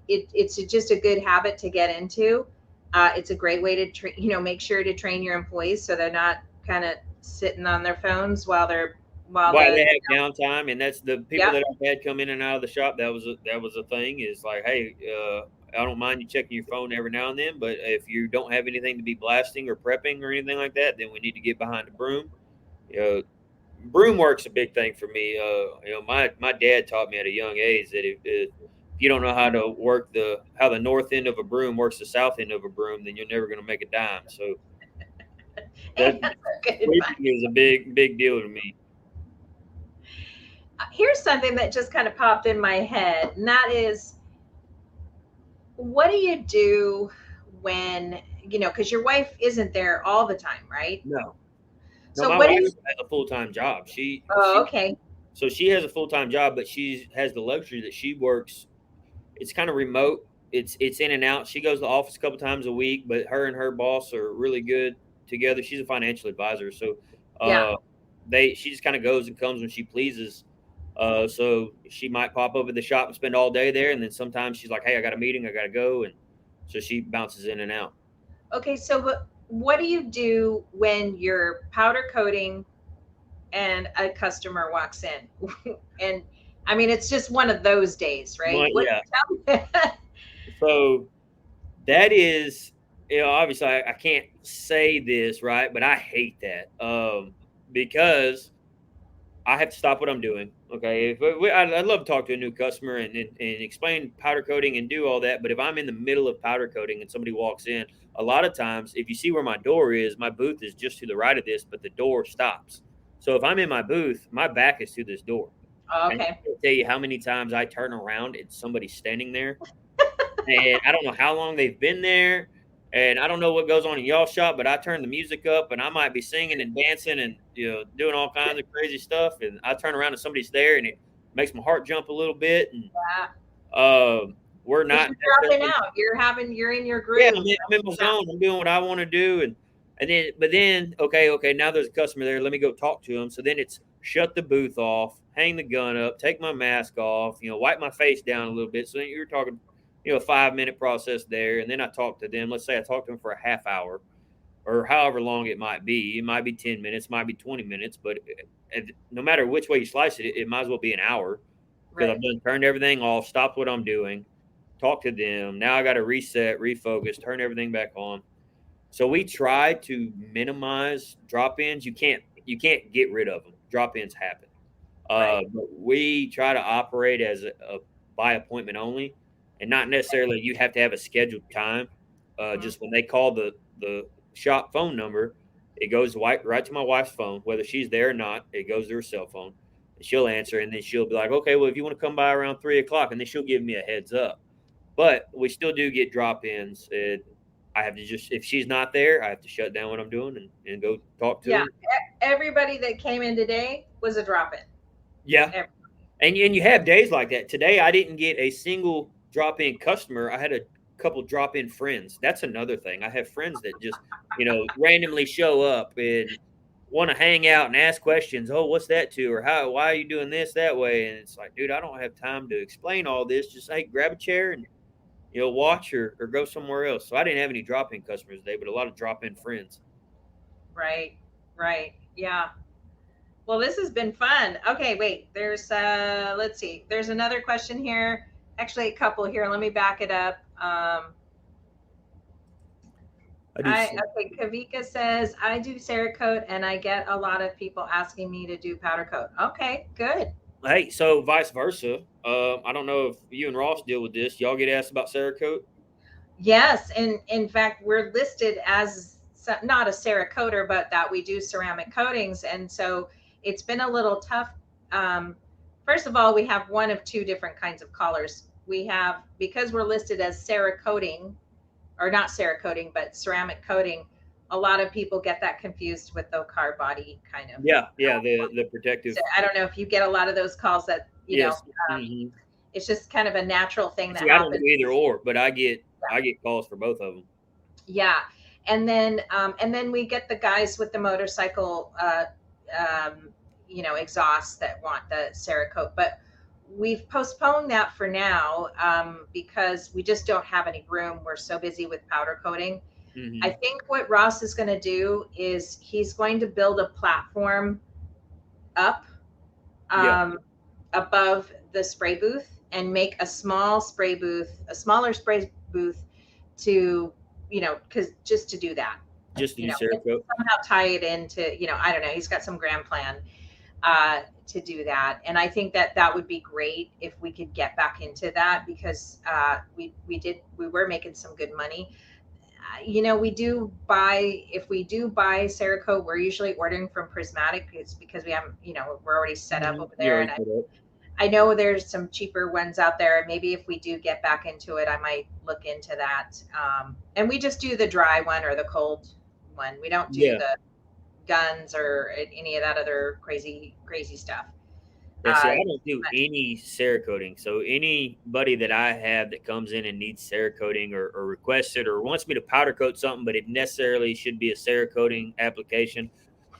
it's just a good habit to get into. It's a great way to make sure to train your employees so they're not kind of sitting on their phones while Why the they have downtime, and that's the people yeah. that I've had come in and out of the shop. That was a thing. Is like, hey, I don't mind you checking your phone every now and then, but if you don't have anything to be blasting or prepping or anything like that, then we need to get behind the broom. You know, broom work's a big thing for me. My dad taught me at a young age that if you don't know how to work how the north end of a broom works the south end of a broom, then you're never going to make a dime. So that That's good advice. sweeping is a big deal to me. Here's something that just kind of popped in my head, and that is, what do you do when because your wife isn't there all the time, right? No, no, So my what do wife you has a full time job. oh, okay. So she has a full time job, but she has the luxury that she works. It's kind of remote. It's in and out. She goes to the office a couple times a week, but her and her boss are really good together. She's a financial advisor, so Yeah. uh, she just kind of goes and comes when she pleases. So she might pop up at the shop and spend all day there, and then sometimes she's like, "Hey, I got a meeting, I got to go," and so she bounces in and out. Okay, so what do you do when you're powder coating and a customer walks in? And I mean, it's just one of those days, right? But What? yeah, so that is, obviously I can't say this, right? But I hate that because I have to stop what I'm doing. Okay, I'd love to talk to a new customer and explain powder coating and do all that. But if I'm in the middle of powder coating and somebody walks in, a lot of times, if you see where my door is, my booth is just to the right of this, but the door stops. So if I'm in my booth, my back is to this door. And I Okay. can't tell you how many times I turn around and somebody's standing there, and I don't know how long they've been there, and I don't know what goes on in y'all shop, but I turn the music up, and I might be singing and dancing and doing all kinds of crazy stuff, and I turn around and somebody's there, and it makes my heart jump a little bit, and Yeah. we're Because not you're dropping necessarily. out. You're in your Yeah, groove. I'm in my zone. I'm doing what I want to do, but then okay, now there's a customer there. Let me go talk to him. So then it's shut the booth off, hang the gun up, take my mask off, wipe my face down a little bit. So then you're talking, a 5 minute process there, and then I talk to them. Let's say I talk to them for a half hour or however long it might be. It might be 10 minutes, might be 20 minutes, but no matter which way you slice it, it might as well be an hour because I've Right. done turned everything off, stopped what I'm doing, talk to them. Now I got to reset, refocus, turn everything back on. So we try to minimize drop-ins. You can't get rid of them. Drop-ins happen. Right. But we try to operate as a by appointment only, and not necessarily you have to have a scheduled time. Mhm. Just when they call the shop phone number, it goes right to my wife's phone, whether she's there or not. It goes to her cell phone, and she'll answer, and then she'll be like, "Okay, well, if you want to come by around 3 o'clock," and then she'll give me a heads up. But we still do get drop ins. And I have to just, if she's not there, I have to shut down what I'm doing and go talk to Yeah. them. Everybody that came in today was a drop in. Yeah. And you have days like that. Today, I didn't get a single drop in customer. I had a couple drop in friends. That's another thing. I have friends that just, randomly show up and want to hang out and ask questions. Oh, what's that to? Or why are you doing this that way? And it's like, dude, I don't have time to explain all this. Just, hey, grab a chair and watch or go somewhere else. So I didn't have any drop in customers today, but a lot of drop in friends. Right. Right. Yeah. Well, this has been fun. Okay, wait. There's let's see. There's another question here. Actually, a couple here. Let me back it up. I do. Okay, Kavika says I do Cerakote and I get a lot of people asking me to do powder coat. Okay, good. Hey, so vice versa. I don't know if you and Ross deal with this. Y'all get asked about Cerakote? Yes, and in fact, we're listed as not a Cerakoter, but that we do ceramic coatings, and so it's been a little tough. Um, First of all, we have one of two different kinds of colors. We have, because we're listed as Cerakoting, or not Cerakoting, but ceramic coating. A lot of people get that confused with the car body kind of. Yeah, the protective. So I don't know if you get a lot of those calls that Yes. um, it's just kind of a natural thing that See, I don't do happens. either or, but I get calls for both of them. Yeah, and then we get the guys with the motorcycle, exhaust that want the Cerakote, but we've postponed that for now because we just don't have any room. We're so busy with powder coating. I Hmm. think what Ross is going to do is he's going to build a platform up Yeah, um, above the spray booth and make a smaller spray booth to, because just to do that, just to do and Cerakote. somehow tie it into, I don't know, he's got some grand plan to do that. And I think that that would be great if we could get back into that because we were making some good money. We do buy, if we do buy Cerakote, we're usually ordering from Prismatic. It's because we haven't, we're already set up over You there. already And put up. I know there's some cheaper ones out there. Maybe if we do get back into it, I might look into that. And we just do the dry one or the cold one. We don't do Yeah. the guns or any of that other crazy stuff. Yeah, see, I Uh, don't do any Cerakoting. So anybody that I have that comes in and needs Cerakoting or requests it or wants me to powder coat something, but it necessarily should be a Cerakoting application,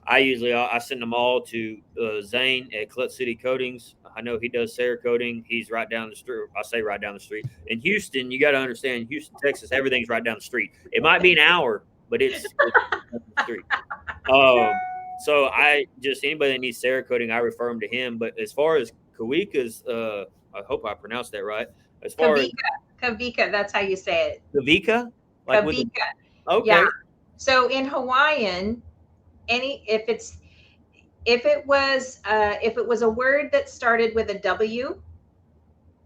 I send them all to Zane at Clutch City Coatings. I know he does Cerakoting. He's right down the street. I say right down the street. In Houston, you got to understand, Houston, Texas, everything's right down the street. It might be an hour, but it's three. So anybody that needs Cerakoting, I refer them to him. But as far as Kavika's, I hope I pronounced that right. As far as Kavika, that's how you say it. Kavika, Kavika. Okay. Yeah. So in Hawaiian, if it was a word that started with a W,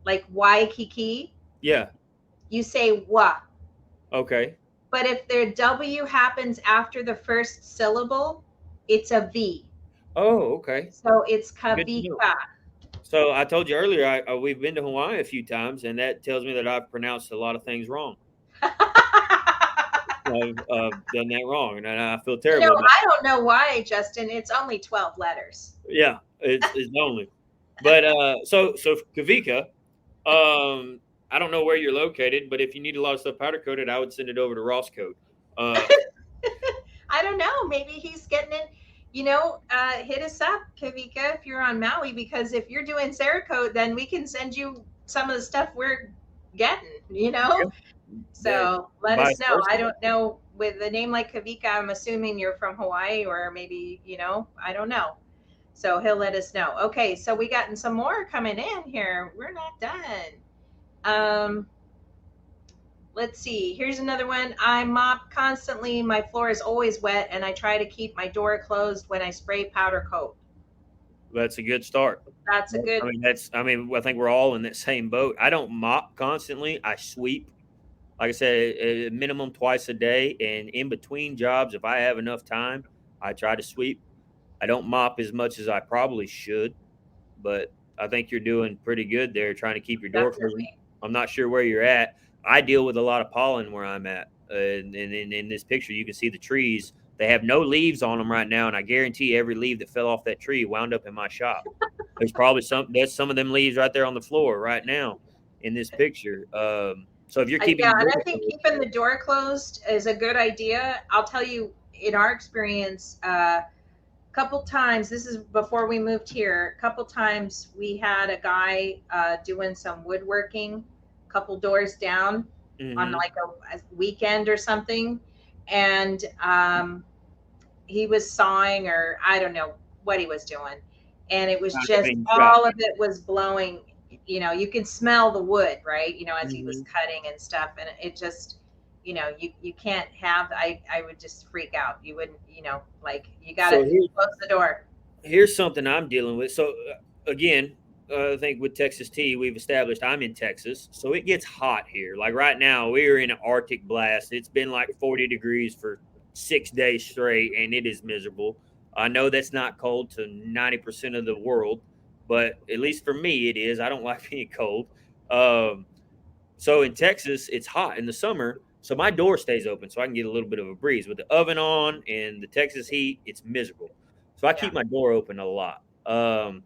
like Waikiki, yeah, you say wa. Okay. But if their W happens after the first syllable, it's a V. Oh, okay. So it's Kavika. So I told you earlier, we've been to Hawaii a few times, and that tells me that I've pronounced a lot of things wrong. I've done that wrong, and I feel terrible. I don't know why, Justin. It's only 12 letters. Yeah, it's only. But so Kavika, I don't know where you're located, but if you need a lot of stuff powder coated, I would send it over to Ross Coat. I don't know. Maybe he's getting it. Hit us up, Kavika, if you're on Maui, because if you're doing Cerakote, then we can send you some of the stuff we're getting, Yeah. So let us know. I don't know. With a name like Kavika, I'm assuming you're from Hawaii, or maybe, I don't know. So he'll let us know. Okay, so we gotten some more coming in here. We're not done. Let's see. Here's another one. I mop constantly. My floor is always wet, and I try to keep my door closed when I spray powder coat. That's a good start. That's a good. I think we're all in that same boat. I don't mop constantly. I sweep. Like I said, a minimum twice a day, and in between jobs, if I have enough time, I try to sweep. I don't mop as much as I probably should, but I think you're doing pretty good there, trying to keep your door closed. I'm not sure where you're at. I deal with a lot of pollen where I'm at, and in this picture, you can see the trees. They have no leaves on them right now, and I guarantee every leaf that fell off that tree wound up in my shop. There's probably there's some of them leaves right there on the floor right now in this picture. So if you're keeping, and I think keeping the door closed is a good idea. I'll tell you, in our experience, a couple times, this is before we moved here, a couple times we had a guy doing some woodworking, a couple doors down on like a weekend or something, and he was sawing, or I don't know what he was doing, and it was just all of it was blowing. You can smell the wood, right? As he was cutting and stuff. And it just, you can't have, I would just freak out. You wouldn't, you got to close the door. Here's something I'm dealing with. So again, I think with Texas Tea, we've established I'm in Texas. So it gets hot here. Like right now, we're in an Arctic blast. It's been like 40 degrees for 6 days straight, and it is miserable. I know that's not cold to 90% of the world, but at least for me, it is. I don't like being cold. So in Texas, it's hot in the summer, so my door stays open so I can get a little bit of a breeze. With the oven on and the Texas heat, it's miserable. So I keep my door open a lot. So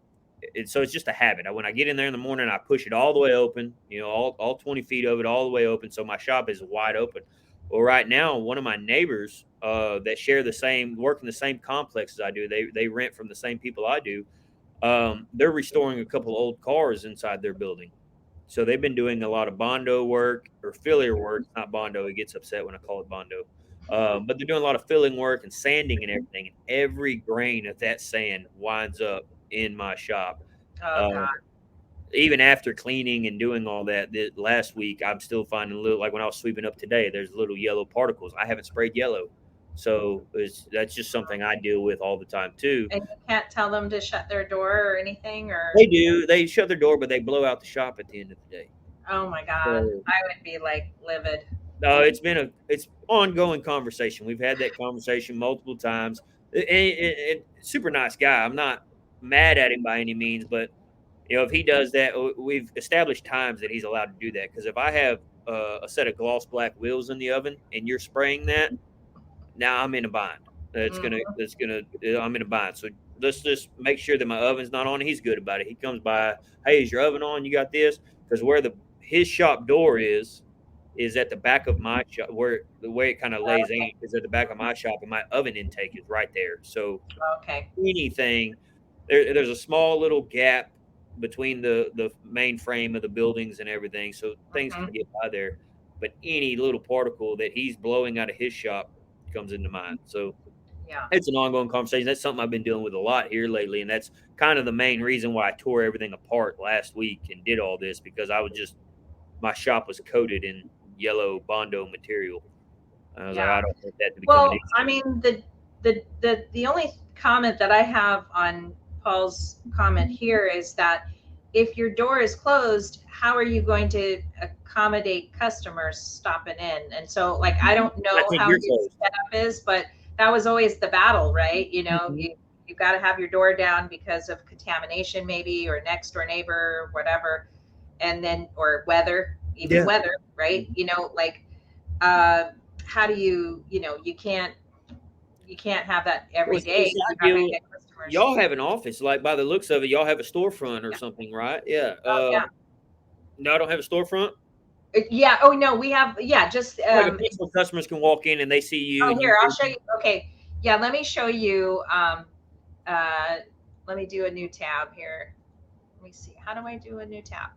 it's just a habit. When I get in there in the morning, I push it all the way open, all 20 feet of it all the way open, so my shop is wide open. Well, right now, one of my neighbors that work in the same complex as I do, they rent from the same people I do. They're restoring a couple of old cars inside their building. So they've been doing a lot of Bondo work or filler work. Not Bondo. He gets upset when I call it Bondo. But they're doing a lot of filling work and sanding and everything. And every grain of that sand winds up in my shop. Oh, God. Even after cleaning and doing all that last week, I'm still finding little, like when I was sweeping up today, there's little yellow particles. I haven't sprayed yellow. So that's just something I deal with all the time too. And you can't tell them to shut their door or anything, or they do. They shut their door, but they blow out the shop at the end of the day. Oh my God, I would be like livid. No, it's ongoing conversation. We've had that conversation multiple times. And super nice guy. I'm not mad at him by any means, but if he does that, we've established times that he's allowed to do that. Because if I have a set of gloss black wheels in the oven and you're spraying that, now I'm in a bind. I'm in a bind. So let's just make sure that my oven's not on. He's good about it. He comes by, hey, is your oven on? You got this? Because where his shop door is at the back of my shop, where the way it kind of lays in is at the back of my shop, and my oven intake is right there. So anything, there's a small little gap between the main frame of the buildings and everything, so things can get by there. But any little particle that he's blowing out of his shop comes into mind. So Yeah. it's an ongoing conversation. That's something I've been dealing with a lot here lately, and that's kind of the main reason why I tore everything apart last week and did all this, because my shop was coated in yellow Bondo material. I was like, I don't want that to become an Well, issue. I mean, the only comment that I have on Paul's comment here is that if your door is closed, how are you going to accommodate customers stopping in? And so, like, I don't know how you're his closed. setup is, but that was always the battle, right? You know, Mhm. you got to have your door down because of contamination, maybe, or next door neighbor, or whatever, and then or weather, even Yeah. weather, right? You know, like, uh, how do you can't have that every Well, day. see, I You're not deal going to with, get customers. y'all have an office, like by the looks of it, y'all have a storefront or Yeah. something, right? Yeah. Oh yeah. No, I don't have a storefront. Yeah. Oh no, we have. Yeah, just Like a place where customers can walk in and they see you, oh, and here, I'll show you. Okay. Yeah, let me show you. Uh, let me do a new tab here. Let me see. How do I do a new tab?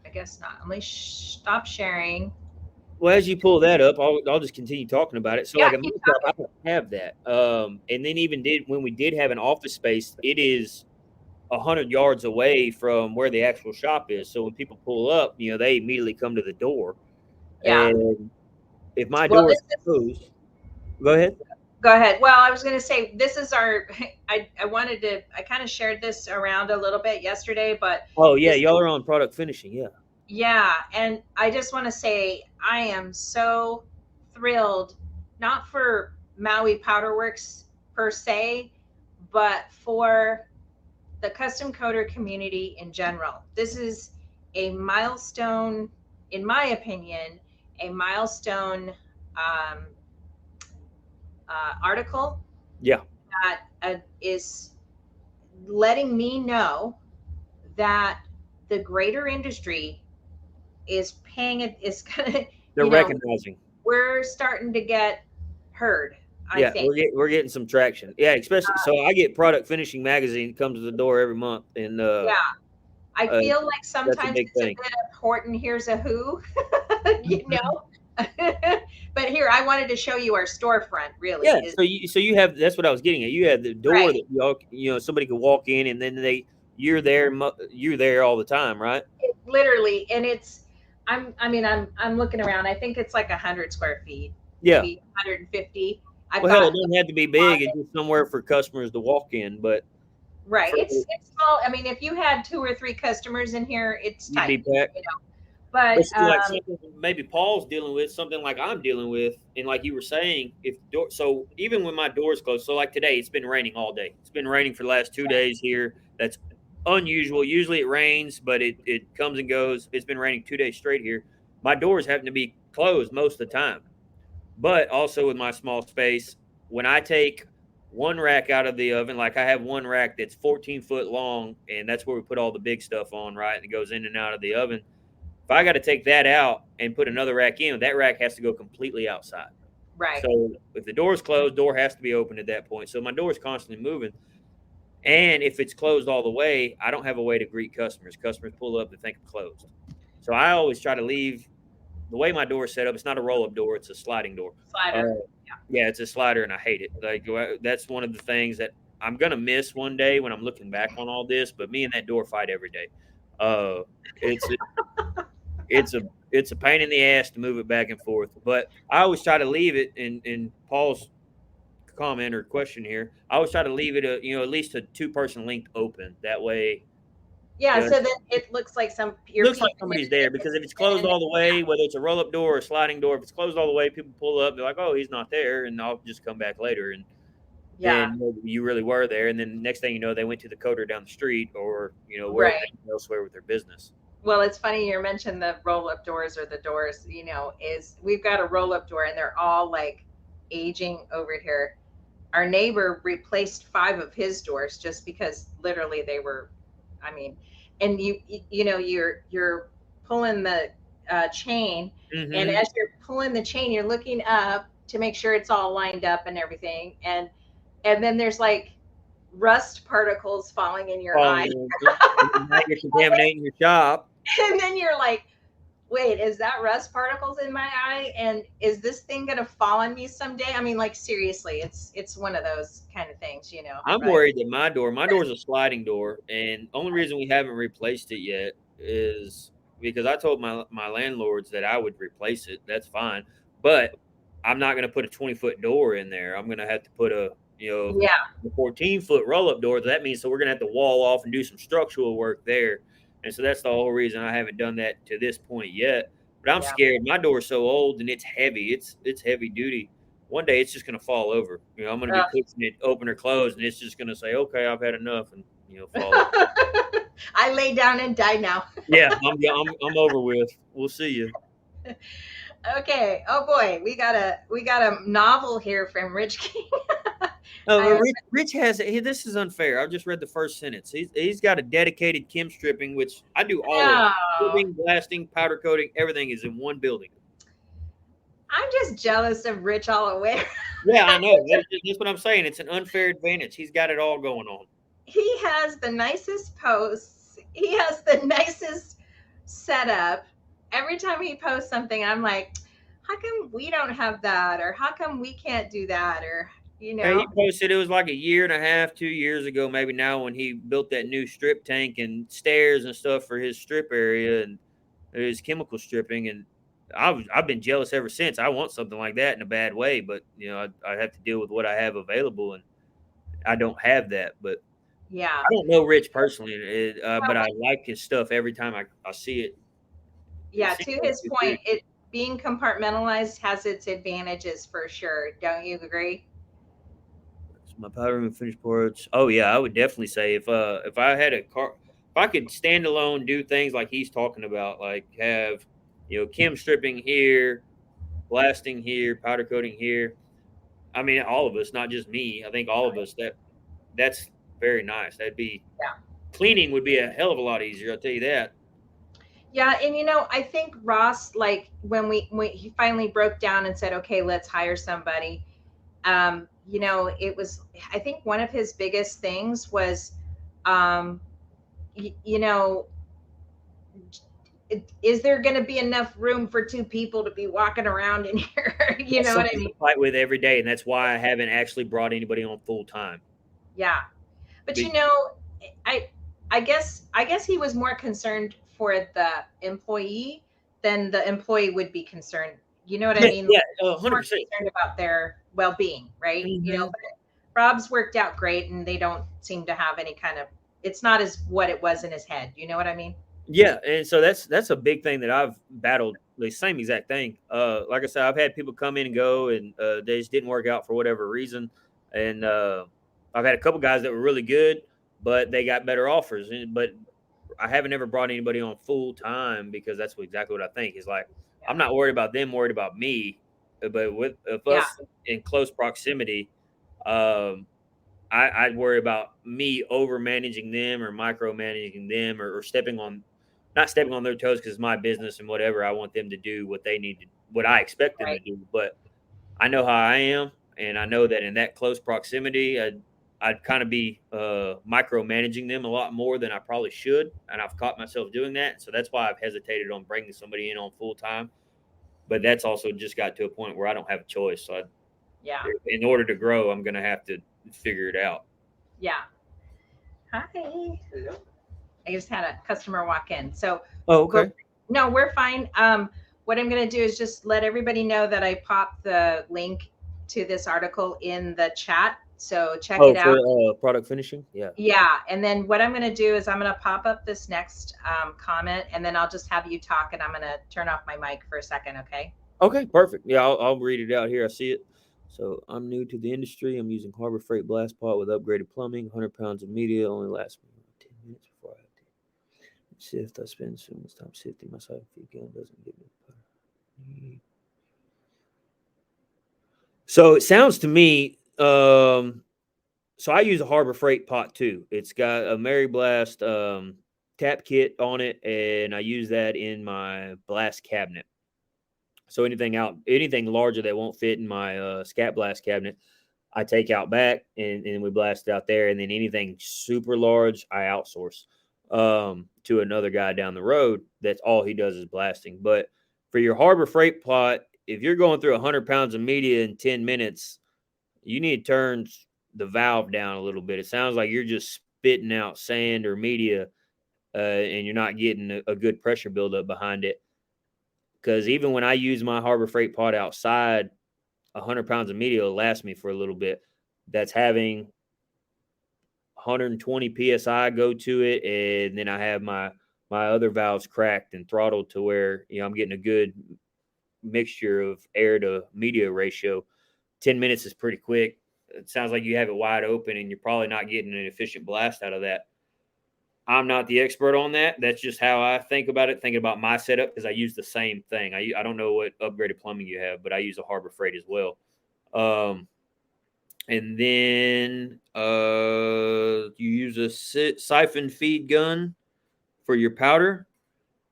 I guess not. Let me stop sharing. Well, as you pull that up, I'll just continue talking about it. So, Yeah, like at my keep shop, I talking. don't have that. And then even when we did have an office space, it is 100 yards away from where the actual shop is. So when people pull up, they immediately come to the door. Yeah. And if my Well, door is this is. closed, go ahead. Go ahead. Well, I was going to say this is our. I wanted to. I kind of shared this around a little bit yesterday, but Oh yeah, this. y'all are on product finishing. Yeah. Yeah, and I just want to say I am so thrilled, not for Maui Powder Works per se, but for the custom coder community in general. This is a milestone, in my opinion, a milestone um, article Yeah. that is letting me know that the greater industry is paying it, is gonna, They're you know, recognizing. we're starting to get heard, I Yeah, think. we're getting some traction. Yeah, especially so I get Product Finishing magazine comes to the door every month, and Yeah. I uh, feel like that's a sometimes big it's a thing. bit of Horton, here's a who, you Mhm. know? But here, I wanted to show you our storefront, really. Yeah, Is so you have that's what I was getting at. You have the door right. that somebody could walk in, and then you're there all the time, right? It, literally, and it's, I'm looking around. I think it's like 100 square feet, Yeah. maybe 150. I've Well, hell, got it doesn't have to be big. It's just somewhere for customers to walk in, but right. for, It's small. I mean, if you had 2 or 3 customers in here, it's you'd be tight, packed. you know. But But see, like something maybe Paul's dealing with, something like I'm dealing with, and like you were saying, so even when my door's closed, so like today, it's been raining all day. It's been raining for the last 2 days here. That's unusual. Usually it rains, but it comes and goes. It's been raining 2 days straight here. My doors happen to be closed most of the time. But also with my small space, when I take one rack out of the oven, like I have one rack that's 14 foot long, and that's where we put all the big stuff on, right? And it goes in and out of the oven. If I got to take that out and put another rack in, that rack has to go completely outside. right, So if the door's closed, door has to be open at that point. So my door is constantly moving. And if it's closed all the way, I don't have a way to greet customers. Customers pull up, they think I'm closed. So I always try to leave the way my door is set up. It's not a roll up door, it's a sliding door. slider. Yeah, it's a slider, and I hate it. Like that's one of the things that I'm gonna miss one day when I'm looking back on all this. But me and that door fight every day. Uh, it's it's a pain in the ass to move it back and forth. But I always try to leave it. In Paul's comment or question here, I always try to leave it at least a 2-person link open. That way, Yeah, uh, so then it looks like your looks like people somebody's there. Because if it's closed all the way, whether it's a roll up door or a sliding door, if it's closed all the way, people pull up. They're like, "Oh, he's not there," and I'll just come back later. And yeah, then you really were there. And then next thing you know, they went to the coder down the street or wherever right. elsewhere with their business. Well, it's funny you mentioned the roll up doors or the doors, is we've got a roll up door and they're all like aging over here. Our neighbor replaced 5 of his doors just because literally they were, I mean, and you're pulling the chain, and Mm-hmm. as you're pulling the chain, you're looking up to make sure it's all lined up and everything, and then there's like rust particles falling in your Falling eye. in, and now you're contaminating your shop. And then you're like, Wait, is that rust particles in my eye? And is this thing gonna fall on me someday? I mean, like seriously, it's one of those kind of things, I'm right? worried that my door is a sliding door, and only reason we haven't replaced it yet is because I told my landlords that I would replace it. That's fine, but I'm not going to put a 20-foot door in there. I'm going to have to put a Yeah. a 14-foot roll up door. That means so we're going to have to wall off and do some structural work there, and so that's the whole reason I haven't done that to this point yet. But I'm Yeah. scared. My door's so old and it's heavy. It's heavy duty. One day it's just going to fall over. I'm going to be pushing it open or close, and it's just going to say, "Okay, I've had enough," and fall over. I lay down and die now. Yeah, I'm over with. We'll see you. Okay. Oh boy, we got a novel here from Rich King. Rich has this is unfair. I've just read the first sentence. He's got a dedicated chem stripping, which I do all of. Stripping, blasting, powder coating, everything is in one building. I'm just jealous of Rich all aware. Yeah, I know. That's what I'm saying. It's an unfair advantage. He's got it all going on. He has the nicest posts. He has the nicest setup. Every time he posts something, I'm like, how come we don't have that? Or how come we can't do that? Or, He posted, it was like a year and a half, 2 years ago, maybe now, when he built that new strip tank and stairs and stuff for his strip area and his chemical stripping. And I've been jealous ever since. I want something like that in a bad way, but I have to deal with what I have available, and I don't have that. But yeah, I don't know Rich personally, but I like his stuff every time I see it. Yeah, to his point, it being compartmentalized has its advantages for sure. Don't you agree? My powder and finished parts. Oh yeah, I would definitely say if I had a car, if I could stand alone, do things like he's talking about, like have chem stripping here, blasting here, powder coating here. I mean, all of us, not just me. I think all of us. That's very nice. That'd be cleaning would be a hell of a lot easier. I'll tell you that. Yeah, and I think Ross, like when he finally broke down and said, "Okay, let's hire somebody." It was, I think one of his biggest things was, is there going to be enough room for two people to be walking around in here? You know what I mean? Fight with every day, and that's why I haven't actually brought anybody on full time. Yeah, but I guess he was more concerned for the employee than the employee would be concerned. You know what I mean? Yeah, 100%. Concerned about their well-being, right? Mm-hmm. But Rob's worked out great, and they don't seem to have any kind of. It's not as what it was in his head. You know what I mean? Yeah, and so that's a big thing that I've battled. The same exact thing. Like I said, I've had people come in and go, and they just didn't work out for whatever reason. And I've had a couple guys that were really good, but they got better offers. But I haven't ever brought anybody on full time because that's exactly what I think. Is like, I'm not worried about them, worried about me. But with us in close proximity, I'd worry about me over managing them or micromanaging them or not stepping on their toes because it's my business and whatever. I want them to do what they need to, what I expect them to do. But I know how I am, and I know that in that close proximity, I'd kind of be micromanaging them a lot more than I probably should, and I've caught myself doing that. So that's why I've hesitated on bringing somebody in on full time. But that's also just got to a point where I don't have a choice. So in order to grow, I'm going to have to figure it out. Yeah. Hi. I just had a customer walk in. So okay. No, we're fine. What I'm going to do is just let everybody know that I popped the link to this article in the chat. So check it out. Product finishing. Yeah. Yeah. And then what I'm going to do is I'm going to pop up this next comment, and then I'll just have you talk, and I'm going to turn off my mic for a second. Okay. Okay. Perfect. Yeah. I'll read it out here. I see it. So I'm new to the industry. I'm using Harbor Freight Blast Pot with upgraded plumbing. 100 pounds of media only lasts me 10 minutes before I have to sift. I spend so much time sifting. My side feed gun doesn't give me. So it sounds to me. So I use a Harbor Freight pot too. It's got a Mary Blast tap kit on it, and I use that in my blast cabinet. So anything larger that won't fit in my scat blast cabinet, I take out back and we blast it out there. And then anything super large, I outsource. to another guy down the road. That's all he does is blasting. But for your Harbor Freight pot, if you're going through 100 pounds of media in 10 minutes, you need to turn the valve down a little bit. It sounds like you're just spitting out sand or media, and you're not getting a good pressure buildup behind it. Because even when I use my Harbor Freight pot outside, 100 pounds of media will last me for a little bit. That's having 120 psi go to it, and then I have my other valves cracked and throttled to where I'm getting a good mixture of air to media ratio. 10 minutes is pretty quick. It sounds like you have it wide open, and you're probably not getting an efficient blast out of that. I'm not the expert on that. That's just how I think about it, thinking about my setup, because I use the same thing. I don't know what upgraded plumbing you have, but I use a Harbor Freight as well. And then you use a siphon feed gun for your powder.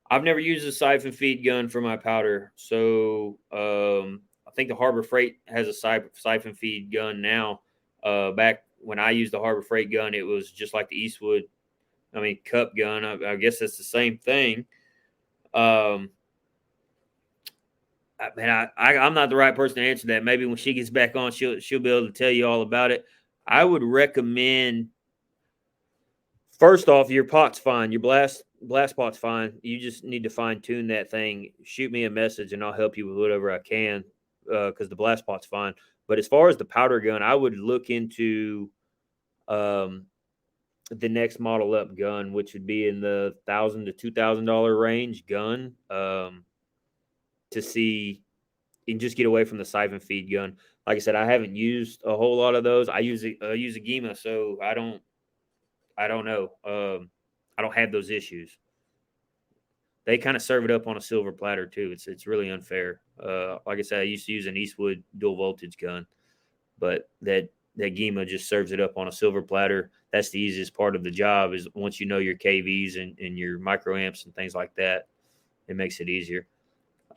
I've never used a siphon feed gun for my powder. So I think the Harbor Freight has a siphon feed gun now. Back when I used the Harbor Freight gun, it was just like the Eastwood, cup gun. I guess it's the same thing. I'm not the right person to answer that. Maybe when she gets back on, she'll be able to tell you all about it. I would recommend, first off, your pot's fine. Your blast pot's fine. You just need to fine tune that thing. Shoot me a message and I'll help you with whatever I can, because the blast pot's fine. But as far as the powder gun, I would look into the next model up gun, which would be in the $1,000 to $2,000 range gun, to see and just get away from the siphon feed gun. Like I said, I haven't used a whole lot of those. I use a Gema, so I don't know. I don't have those issues. They kind of serve it up on a silver platter too. It's really unfair. Like I said, I used to use an Eastwood dual voltage gun, but that Gema just serves it up on a silver platter. That's the easiest part of the job, is once you know your KVs and your microamps and things like that, it makes it easier.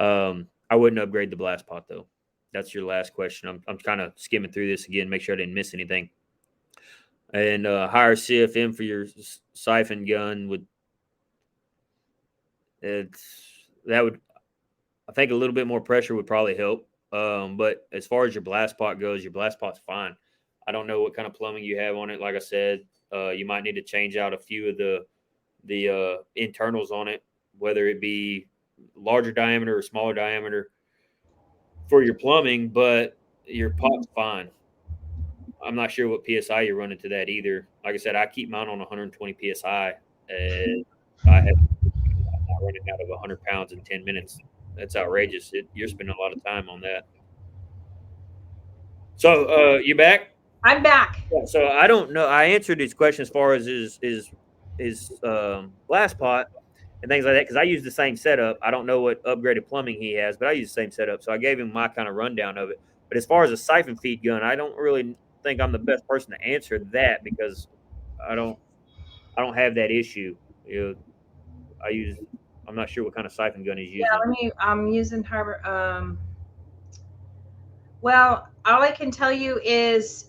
I wouldn't upgrade the blast pot though. That's your last question. I'm kind of skimming through this again, make sure I didn't miss anything. And higher CFM for your siphon gun I think a little bit more pressure would probably help. But as far as your blast pot goes, your blast pot's fine. I don't know what kind of plumbing you have on it. Like I said, you might need to change out a few of the internals on it, whether it be larger diameter or smaller diameter for your plumbing, but your pot's fine. I'm not sure what PSI you're running to that either. Like I said, I keep mine on 120 PSI, and I'm not running out of 100 pounds in 10 minutes. That's outrageous. You're spending a lot of time on that. So you back? I'm back. Yeah, so I don't know. I answered his question as far as his blast pot and things like that, because I use the same setup. I don't know what upgraded plumbing he has, but I use the same setup. So I gave him my kind of rundown of it. But as far as a siphon feed gun, I don't really think I'm the best person to answer that, because I don't have that issue. I'm not sure what kind of siphon gun he's using. Yeah, I'm using Harbor. Well, all I can tell you is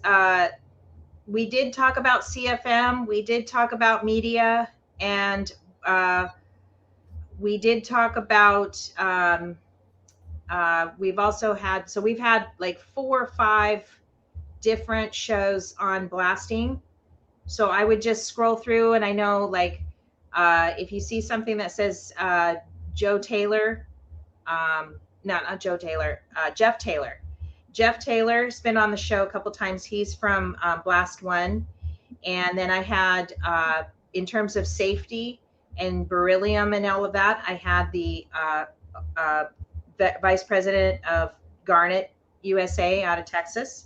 we did talk about CFM, we did talk about media, and we did talk about we've had like 4 or 5 different shows on blasting. So I would just scroll through, and I know, like, if you see something that says Joe Taylor, not Joe Taylor, Jeff Taylor. Jeff Taylor's been on the show a couple times. He's from Blast One. And then I had, in terms of safety and beryllium and all of that, I had the vice president of Garnet USA out of Texas,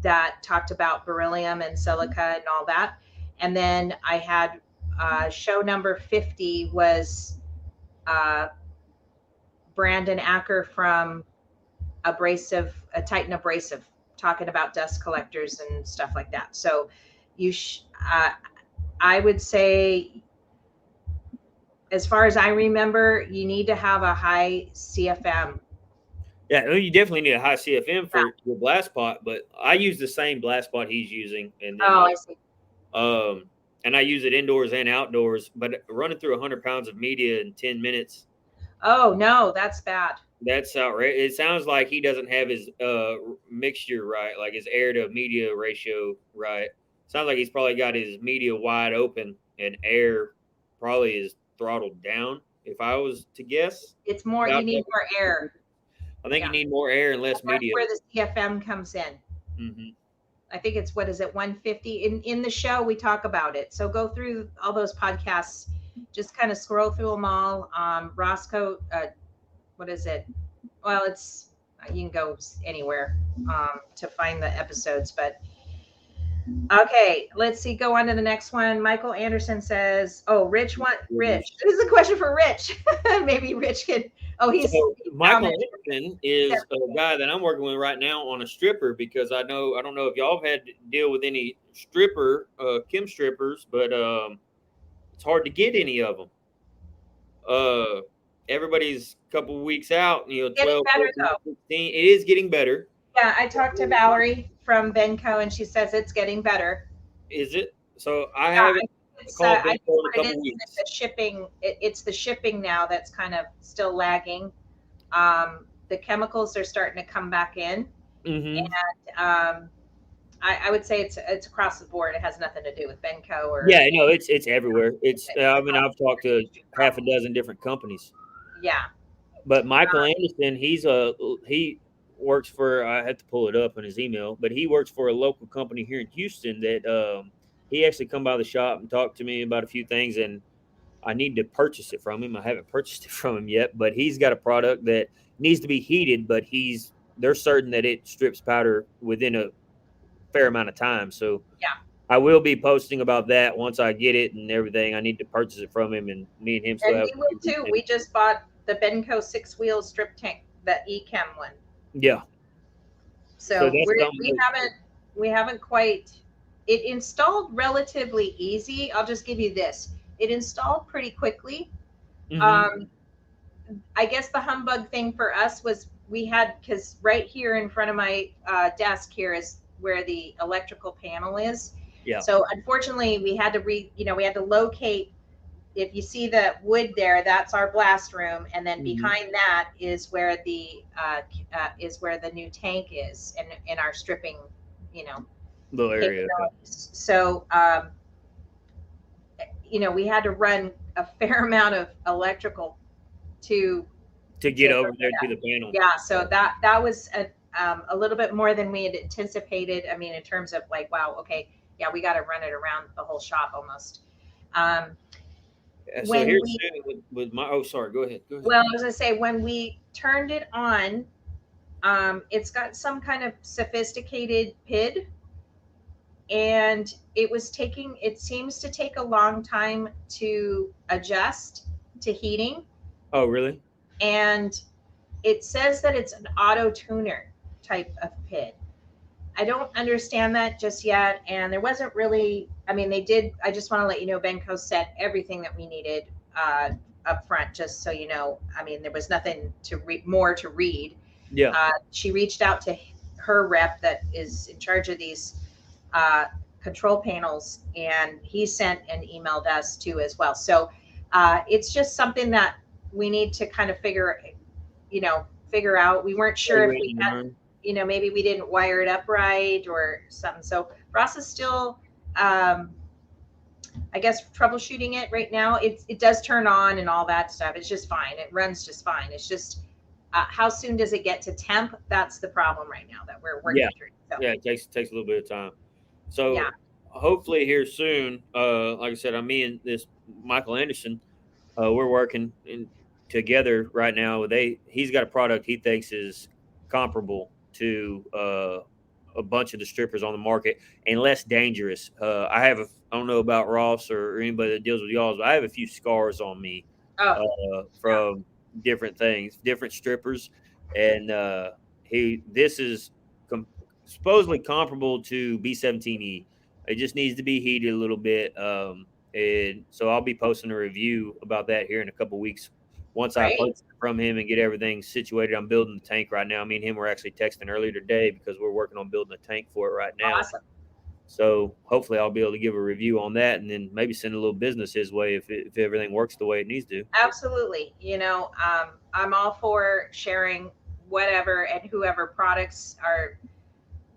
that talked about beryllium and silica and all that. And then I had show number 50 was Brandon Acker from Titan Abrasive, talking about dust collectors and stuff like that. So I would say, as far as I remember, you need to have a high CFM. Yeah, you definitely need a high CFM for your blast pot, but I use the same blast pot he's using. And then, I see. and I use it indoors and outdoors. But running through 100 pounds of media in 10 minutes. Oh no, that's bad. That's outrageous. It sounds like he doesn't have his mixture right, like his air to media ratio right. Sounds like he's probably got his media wide open and air probably is throttled down. If I was to guess, It's more. You need more air. I think you need more air and less media. Where the CFM comes in. Mm-hmm. I think it's 150. In the show we talk about it. So go through all those podcasts. Just kind of scroll through them all. Roscoe. What is it? Well, it's you can go anywhere to find the episodes, but okay, let's see. Go on to the next one. Michael Anderson says, "Oh, Rich. This is a question for Rich. Maybe Rich can." Oh, Michael Anderson is a guy that I'm working with right now on a stripper because I don't know if y'all have had to deal with any stripper, chem strippers, but it's hard to get any of them. Everybody's a couple of weeks out, 12, 14, 16. It is getting better. Yeah, I talked to Valerie from Benco, and she says it's getting better. Is it? So I haven't called Benco in a couple weeks. The shipping, it's the shipping now that's kind of still lagging. The chemicals are starting to come back in, and I would say it's across the board. It has nothing to do with Benco or it's everywhere. I've talked to half a dozen different companies. Yeah, but Michael Anderson, he works for. I had to pull it up in his email, but he works for a local company here in Houston that he actually come by the shop and talked to me about a few things, and I need to purchase it from him. I haven't purchased it from him yet, but he's got a product that needs to be heated, but they're certain that it strips powder within a fair amount of time. So yeah, I will be posting about that once I get it and everything. I need to purchase it from him, and me and him still have. We will too. We just bought the Benco 6-wheel strip tank, the eChem one. Yeah. So we haven't quite. It installed relatively easy. I'll just give you this. It installed pretty quickly. I guess the humbug thing for us was because right here in front of my desk here is where the electrical panel is. Yeah. So unfortunately, we had to we had to locate. If you see the wood there, that's our blast room, and then behind that is where the new tank is, in our stripping, little area. So, we had to run a fair amount of electrical to get over there to the panel. Yeah, so that was a little bit more than we had anticipated. I mean, in terms of like, wow, okay, yeah, we got to run it around the whole shop almost. So here's with my. Sorry. Go ahead. Well, I was gonna say when we turned it on, it's got some kind of sophisticated PID, and it seems to take a long time to adjust to heating. Oh, really? And it says that it's an auto tuner type of PID. I don't understand that just yet. And there wasn't really, I just want to let you know, Benco set everything that we needed up front, just so you know. There was nothing more to read. Yeah. She reached out to her rep that is in charge of these control panels, and he sent and emailed us too as well. So it's just something that we need to kind of figure out. We weren't sure if we had, maybe we didn't wire it up right or something. So Ross is still, I guess, troubleshooting it right now. It does turn on and all that stuff. It's just fine. It runs just fine. It's just how soon does it get to temp? That's the problem right now that we're working through. So. Yeah, it takes a little bit of time. So hopefully here soon, like I said, me and this Michael Anderson, we're working together right now. He's got a product he thinks is comparable to a bunch of the strippers on the market and less dangerous. I don't know about Ross or anybody that deals with y'all, but I have a few scars on me from different things, different strippers, and this is supposedly comparable to B17E. It just needs to be heated a little bit, and so I'll be posting a review about that here in a couple weeks. Once I post it from him and get everything situated, I'm building the tank right now. Me and him were actually texting earlier today because we're working on building a tank for it right now. Awesome. So hopefully I'll be able to give a review on that, and then maybe send a little business his way if everything works the way it needs to. Absolutely. I'm all for sharing whatever and whoever products are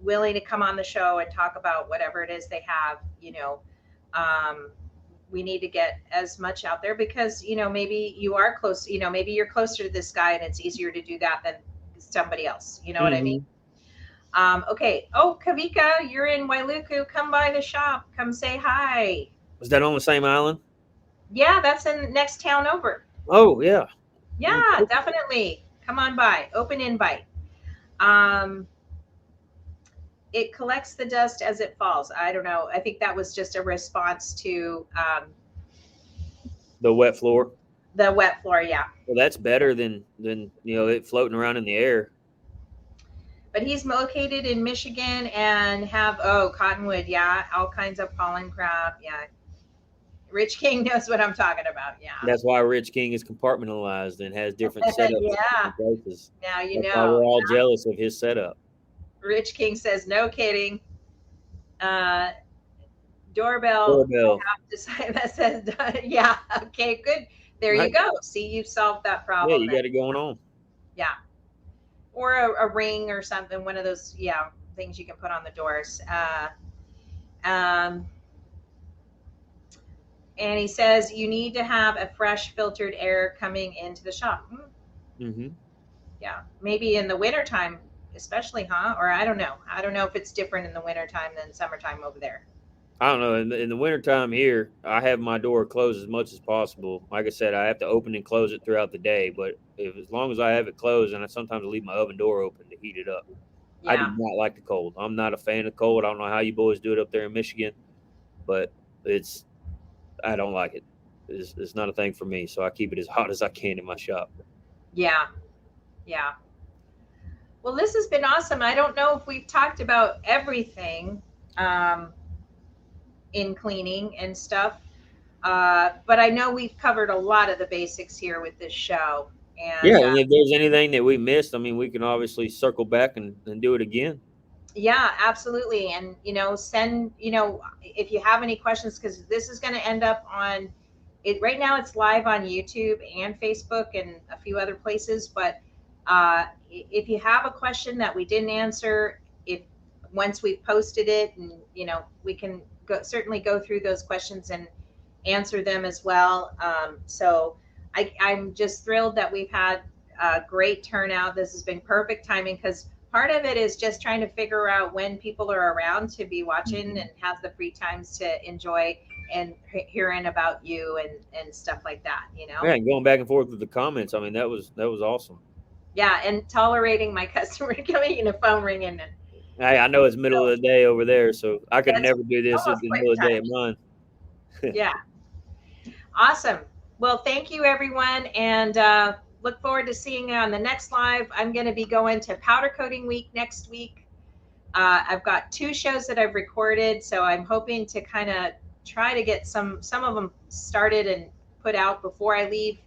willing to come on the show and talk about whatever it is they have. Um, we need to get as much out there because maybe you are close. Maybe you're closer to this guy and it's easier to do that than somebody else. You know what I mean? Okay. Oh, Kavika, you're in Wailuku. Come by the shop. Come say hi. Was that on the same island? Yeah, that's in the next town over. Oh yeah. Yeah, definitely. Come on by. Open invite. It collects the dust as it falls. I don't know. I think that was just a response to the wet floor. The wet floor, yeah. Well, that's better than it floating around in the air. But he's located in Michigan and have cottonwood, yeah, all kinds of pollen crap, yeah. Rich King knows what I'm talking about, yeah. That's why Rich King is compartmentalized and has different setups. Yeah. Places. Now you That's know. why we're all jealous of his setup. Rich King says, no kidding. Doorbell. That says, yeah, okay, good. There you go. See, you solved that problem. Yeah, you got it going on. Yeah. Or a ring or something, one of those, things you can put on the doors. And he says you need to have a fresh filtered air coming into the shop. Mm-hmm. Yeah, maybe in the wintertime, especially, huh? Or I don't know. I don't know if it's different in the wintertime than summertime over there. I don't know. In the wintertime here, I have my door closed as much as possible. Like I said, I have to open and close it throughout the day. But as long as I have it closed, and I sometimes leave my oven door open to heat it up. Yeah. I do not like the cold. I'm not a fan of cold. I don't know how you boys do it up there in Michigan, but I don't like it. It's not a thing for me. So I keep it as hot as I can in my shop. Yeah. Yeah. Well, this has been awesome. I don't know if we've talked about everything in cleaning and stuff, but I know we've covered a lot of the basics here with this show. And and if there's anything that we missed, I mean, we can obviously circle back and do it again. Yeah, absolutely. And, send, if you have any questions, because this is going to end up on it. Right now it's live on YouTube and Facebook and a few other places. But if you have a question that we didn't answer, once we've posted it, and, we can certainly go through those questions and answer them as well. So I'm just thrilled that we've had a great turnout. This has been perfect timing because part of it is just trying to figure out when people are around to be watching and have the free times to enjoy and hearing about you and stuff like that, Yeah, and going back and forth with the comments. I mean, that was awesome. Yeah, and tolerating my customer coming in a phone ringing. Hey, I know it's middle of the day over there, so I could never do this at the middle of the day of mine. Yeah. Awesome. Well, thank you, everyone, and look forward to seeing you on the next live. I'm going to be going to Powder Coating Week next week. I've got 2 shows that I've recorded, so I'm hoping to kind of try to get some of them started and put out before I leave.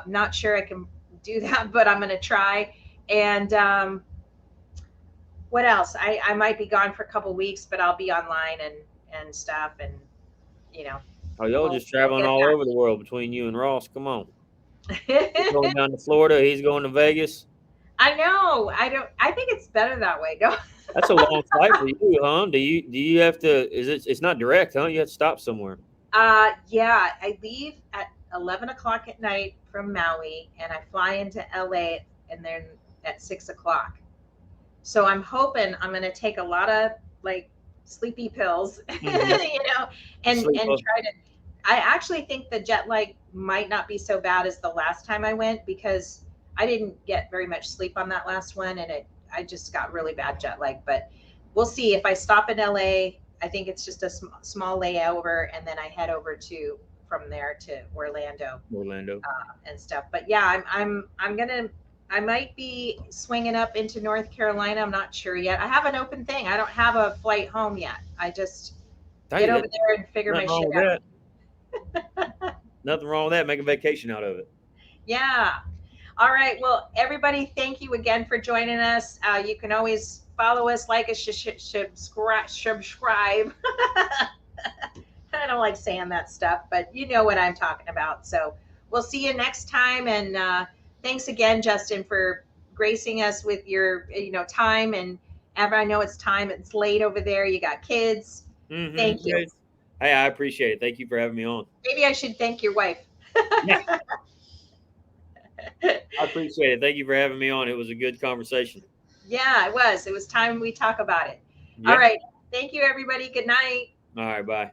Not sure I can do that, but I'm going to try. And what else? I might be gone for a couple weeks, but I'll be online and stuff, and Oh, y'all just traveling all over the world between you and Ross. Come on. He's going down to Florida. He's going to Vegas. I know. I think it's better that way. Go. That's a long flight for you, huh? Do you have to? It's not direct, huh? You have to stop somewhere. Yeah. I leave at 11 o'clock at night from Maui, and I fly into LA, and then at 6 o'clock. So I'm hoping I'm going to take a lot of sleepy pills, and try to. I actually think the jet lag might not be so bad as the last time I went because I didn't get very much sleep on that last one, and I just got really bad jet lag. But we'll see. If I stop in LA, I think it's just a small layover, and then I head over from there to Orlando and stuff. But yeah, I might be swinging up into North Carolina. I'm not sure yet. I have an open thing. I don't have a flight home yet. I just get over there and figure my shit out. Nothing wrong with that. Make a vacation out of it. Yeah. All right. Well, everybody, thank you again for joining us. You can always follow us, like us, subscribe. I don't like saying that stuff, but you know what I'm talking about. So we'll see you next time. And thanks again, Justin, for gracing us with your time. And Ever, I know it's time. It's late over there. You got kids. Mm-hmm. Thank you. Hey, I appreciate it. Thank you for having me on. Maybe I should thank your wife. Yeah. I appreciate it. Thank you for having me on. It was a good conversation. Yeah, it was. It was time we talk about it. Yeah. All right. Thank you, everybody. Good night. All right. Bye.